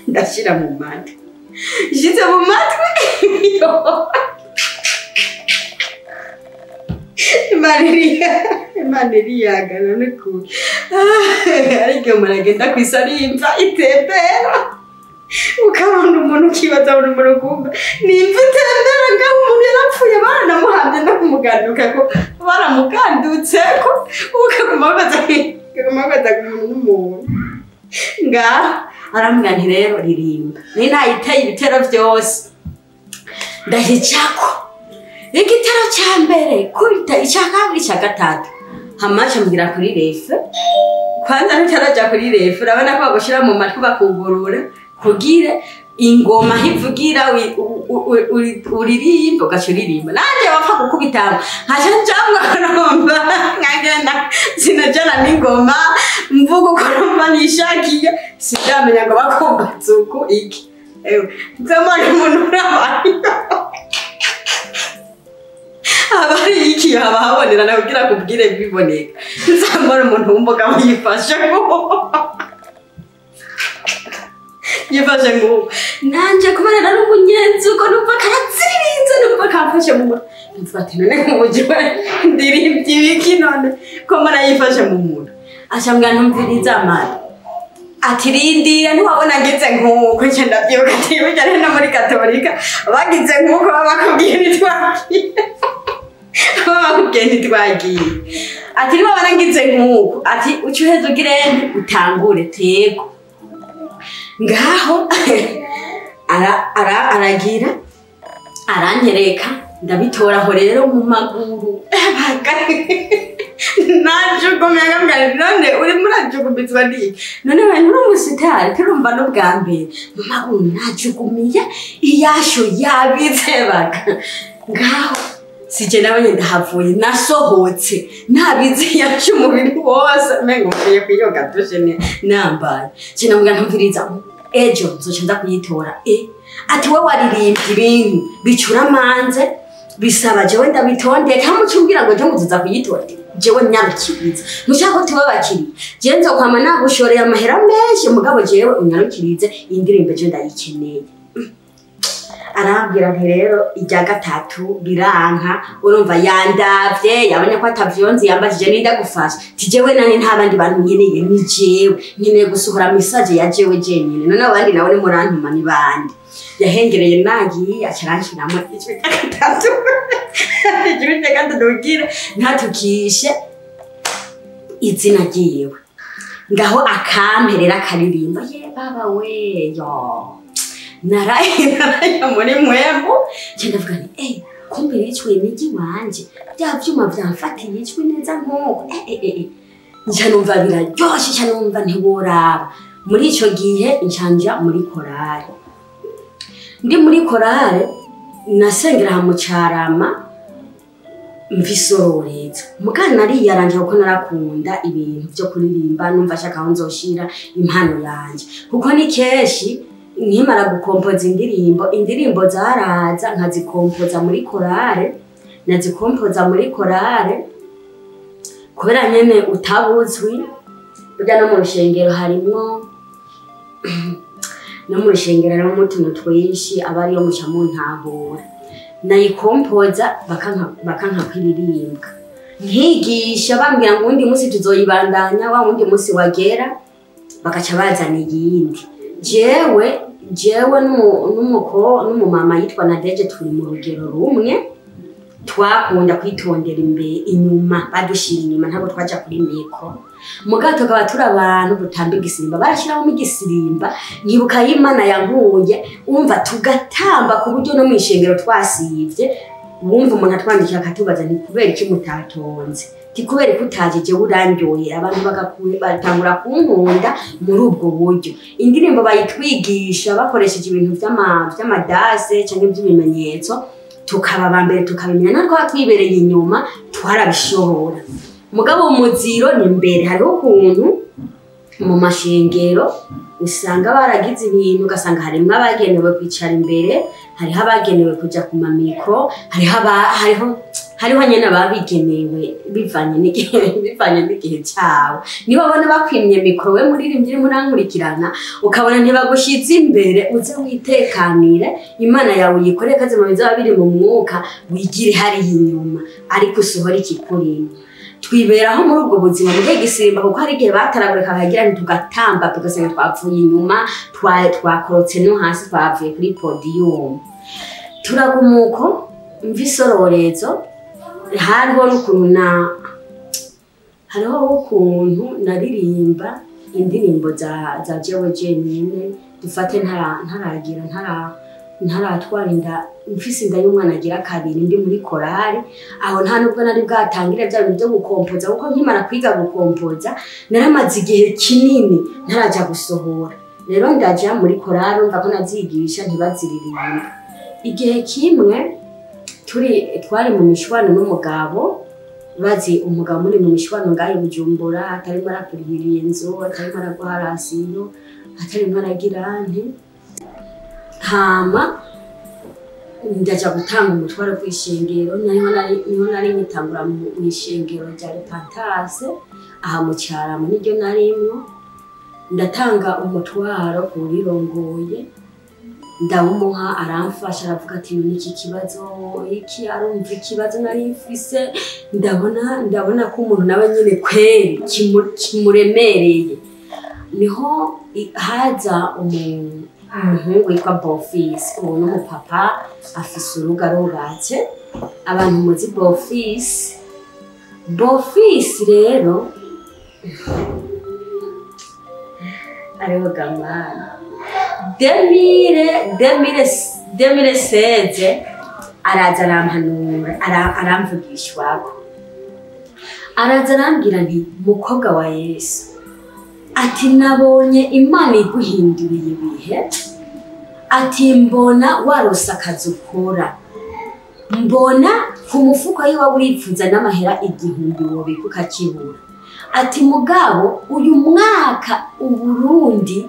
ndashira mu matwi shize mu matwi Imaniria ganone ku ariko muragenda kwisarimva itembera ukabona umuntu kibaza umuntu kumva nimba itembera ngaho umuntu yarapfuye banamuhamye no kumuganduka ko baramugandutse ko ukagumabaza umuntu nga arambwira nti rero ririmba ni nayiteye ibitero vyose ndahicako igitero cambere kubita icakabiri gatatu hamacha mbira kuri refe kwanza ntaraja kuri refe urabona ko bagushira mu matwi bakugurura kugire ingoma hivugira uririmba ugacuririmba nanje bapfa gukubitamo haje njamwe nomba ngagenda sinajana n'ingoma mvugo ko nomba nishakiye sidamenya ngo bakombatse uko iki nzamara umuntu urabaye abari iki abahabonera nakugira kubwire biboneka nzamara umuntu wumboga yifashe ngo nanje kubarera n'umunyenzi uko numva karatsirinze numva kafashe mu mfatana ne mujiwe ndiri byibiki none ko mara yifashe mu muntu acambwira ntumviriza amara ati rindira ntiwabona ngeze nkuko nje ndavyibuka ati bijyane no muri Katolika bagize nkuko babakubwira itwagiye bakubwira ntitwagiye ati ntiwabona ngize nkuko ati ucuheze ugirene utangure tego ngaho aragira aranyereka ndabitoraho rero mu maguru najugumye ngambwira none uri murajugumizwa ndi none we nturi umusitari turumva no bwa mbere mu maguru najugumiye iyasho yabize baga ngaho sije nawe ndahavuye nasohotse nabize yasho umubiri wose mengo mvuye kwiyoga dushene nambaye kinambwira ntumviriza ejo nzoca nza kuyitora ati we waririmbye ibintu bicura manze bisaba jewe ndabitondeka mucumbira ngo je nguzuza kuyitora jewe nyarukiriza mushaka ko bakiri je nzokwama nagushoreye amahera menshi mugabo jewe unyarukirize indirimbo je ndayikeneye arambwira nti rero ijya gatatu biranka urumva yandavye yabonye ko atavyonzi yambajije ninda gufasha tijewe nane ntabandi bantu nyeneye ni jewe nkeneye gusohora message ya jewe jenyine none abandi nawe ni murantuma ni bandi yahengereye nagiye acaranshiramo ijwi gatatu ijwi gatatu dogire ntatukishe izina ryiwe ngaho akamperera karirimba ye baba we yo naraye muri mwembo cyenda vuga ni kumbe icwe nigi wanje bya vyuma vyamfatiye icwe neza nkoko nca numva biraryoshe cyane numva ntiboraba muri ico gihe ncanja muri korale ndi muri korale nasengera mu Carama mvisororeza mugana nari yaranje uko narakunda ibintu byo kuririmba numva shaka aho nzoshira impano yanje kuko ni keshi nkimara gukompoza indirimbo zaraza nkazikompoza muri korale nazikompoza muri korale kubera nyene utabuzwi burya no mu rushengero harimwo no mu rushengero harimo utuntu twinshi abari yo muca mu ntahura nayikompoza bakanka kwiririmbwa nkigisha bambwira ngo undi munsi tuzoyibandanya wa wundi munsi wagera bakaca bazana iyindi jewe n'umumama yitwa Nadeje turi mu rugero rumwe twakunda kwitondera inyuma badushira inyuma ntabwo twaja kuri miko mugato kaba turi abantu dutamba igisimba barashiraho igisimba nyibuka y'Imana yankuye umva tugatamba ku buryo no mwishengero twasivye wumva umuntu atwandikira akatubaza ni kubera iki mutatonze tikubera kutajeje urandyoye abantu bagakuye batangura kunkunda muri ubwo buryo indirimbo bayitwigisha bakoresheje ibintu vy'amadase cyangwa by'ibimenyetso tukaba bambere tukabimenya natwa twibereye inyuma twarabishobora mugabo umuziro ni mbere hariho ukuntu mu mashengero usanga baragize ibintu ugasanga harimo abagenewe kwicara imbere hariho abagenewe kuja ku mamiko hariho nyene ababigenewe bivanye n'igihe cyawe niba babona bakwimye mikro we muririmbye murankurikirana ukabona ntibagushize imbere uze witekanire Imana yawe yikoreye kaze mu bizaba biri mu mwuka wigire hari inyuma ariko usohora ikikurimo twiberaho muri ubwo buzima bw'igisimba kuko hari igihe bataragureka bagira tugatamba tugasenga twapfuye inyuma twakorotse no hasi twavuye kuri podium turagumuko mvisororezo hariho ukuntu naririmba indirimbo za jewe jenyine dufate ntaratwara inda mfise inda y'umwana agira kabiri ndi muri korale aho nta nubwo nari bwatangire bya bintu byo gukompoza kuko nkimara kwiga gukompoza naramaze igihe kinini ntaraja gusohora rero ndaja muri korale umva ko nazigisha ntibaziririmba igihe kimwe twari mu mishwano n'umugabo bazi umugabo muri mu mishwano ngahe Bujumbura atari marakurihiriye Inzu atari maraguharasiyo atari maragirante hama ndaja gutanga umutwaro kwishengero niho nari nyitangura mu ishengero rya Repentance aha mu Carama niryo narimwo ndatanga umutwaro kurirongoye ndawumuha aramfasha aravuga ati niki kibazo iki arumva ikibazo nari mfise ndabona ko umuntu nawe nyene kweri kimuremereye niho haza umuhungu witwa Bofisi uwo n'umupapa afise uruga rubatse abantu muzi Bofisi rero ariho gamana 2016 araza arampanura aramvugishwako araza arambwira nti mukobwa wa Yesu ati nabonye Imana iguhinduriye ibihe ati mbona warosa akazi ukora mbona ku mufuko yiwa uripfuza n'amahera 1000 wobika ukakibura ati mugabo uyu mwaka Uburundi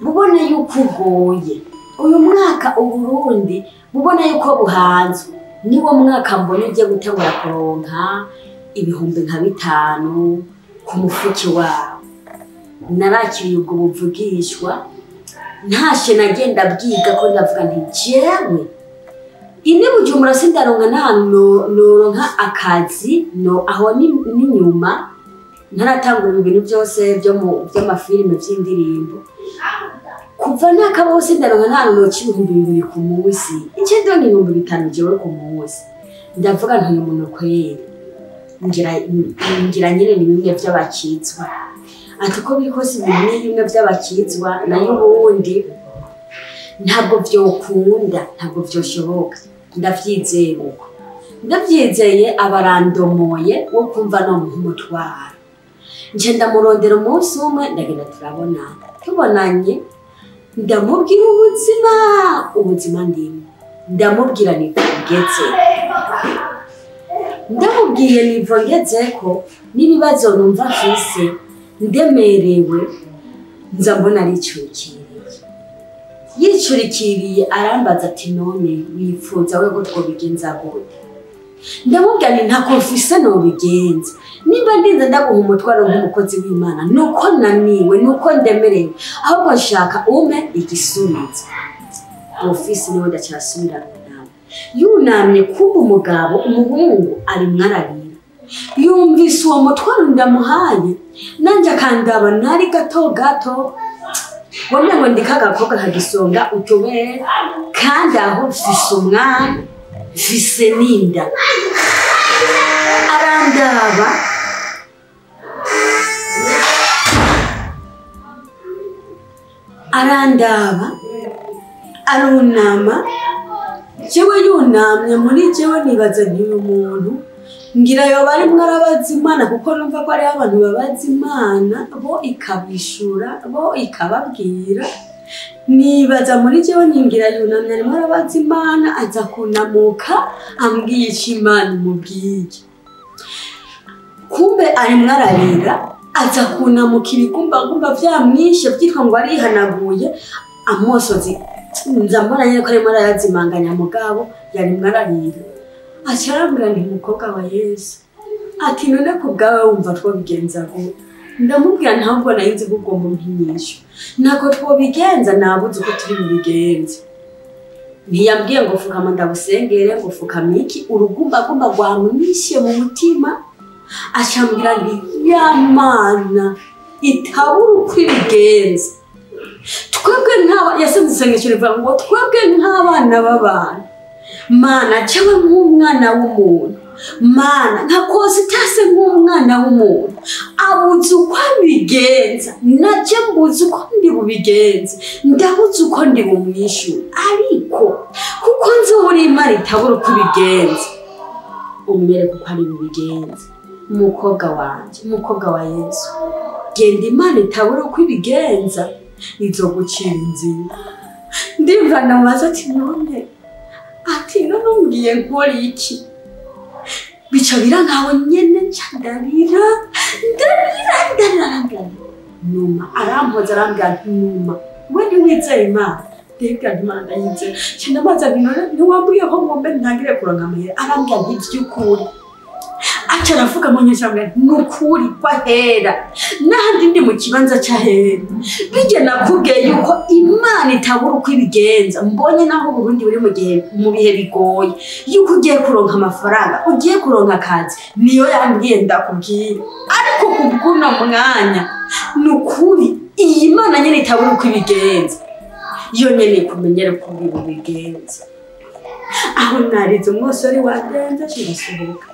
bubona yuko ugoye uyu mwaka Uburundi bubona yuko buhanzwe niwo mwaka mbona ugiye gutangura kuronka ibihumbi nka 5 ku mufuki wawe narakiriye ubwo buvugishwa ntashe nagenda bwiga ko ndavuga nti jewe ine Bujumbura sindaronka n'ahantu noronka akazi no aho n'inyuma ntaratangura ibintu byose by'amafilime by'indirimbo kuva nakabo sindaronka n'ahantu noci 200 ku munsi icyo ni 500 jewe ku munsi ndavuga nti uyu muntu kweri ngira nyine ni bimwe by'abakizwa ati ko biri kose bimwe by'abakizwa nayo ubundi ntabwo byokunda ntabwo byoshoboka ndavyizeye abarandomoye wo kumva no mutwara nje ndamurondera umunsi umwe ndagenda tubonanye ndamubwira ubuzima ndimo ndamubwira nivongeze ndamubwiye nivongeze ko n'ibibazo numva afise ndemerewe nza mbona yicurikiriye arambaza ati none wifuza we ko twobigenza gute ndamubwira nti ntako mfise no bigenza nimba ndinze ndaguha umutwaro nk'umukozi w'Imana nuko naniwe nuko ndemerewe ahubwo nshaka ume igisubizo ofisi niwe ndacyasubira nawe yunamye kumba umugabo umuhungu ari mwararira yumvise uwo mutwaro ndamuhaye nanje akandaba nari gato wamwe ngo ndikagakobwa kagisonga utubere kandi aho mfise umwana mfise ninda arandaba arunama jewe yunamye muri jewe nibaza ntiyo umuntu ngira yo bari mwarabaza Imana kuko numva ko ari abantu babaza Imana bo ikabishura bo ikababwira nibaza muri jewe ningira yunamye ari mwarabaza Imana aza kunamuka ambwiye Imana mubwiye kumbe ari mwararira aza kunamuka ibigumbagumba vyamwishe byitwa ngo arihanaguye amosozi nzambona nyene ko ari mwarayazimanganya mugabo yari mwararira acharambira ndi mukobwa wa Yesu ati none ko bwawe wumva twobigenza gute ndamubwira ntabwo nayinze kugomba mpinyisho nako twobigenza nabuze uko turi mubigenze ntiyambwiye ngo fukama ndabusengere ngo fukama iki urugumbagumba rwamwishe mu mutima acambira ndi yamana itabura ukwigenza twebwe nk'aba yasenze isengesho rivuga ngo twebwe nk'abana b'abantu Mana cewe nk'umwana w'umuntu Mana nkakoze itase nk'umwana w'umuntu abuze uko abigenza naje mbuze uko ndi bubigenze ndabuze uko ndi bumwishyura ariko kuko nzi uri Imana itabura uko ibigenza umwere kuko ari bubigenza umukobwa wanje umukobwa wa Yesu genda Imana itabura uko ibigenza izogucira inzira ndimva namaze ati none ati none umbwiye nkora iki bica birangaho nyene ndarira numa arampoza arambwira numa we ntiwizeye Imana ndebwa Imana yizeye cyandamaza none ntiwambwiye ko ngombe ntangire kuronka amahera arambwira nti vyukuri aca aravuga mu nyeshamwe nukuri kwahera nahandi ndi mu kibanza cyahera bije nakubwiye yuko Imana itabura uko ibigenza mbonye naho Burundi buri mu bihe bigoye yuko ugiye kuronka amafaranga ugiye kuronka akazi niyo yambwiye ndakubwira ariko kubwuno mwanya nukuri iyi Mana nyene itabura uko ibigenza yo nyene kumenyera ko bigenza aho narize umusore wagenze ashirasohoka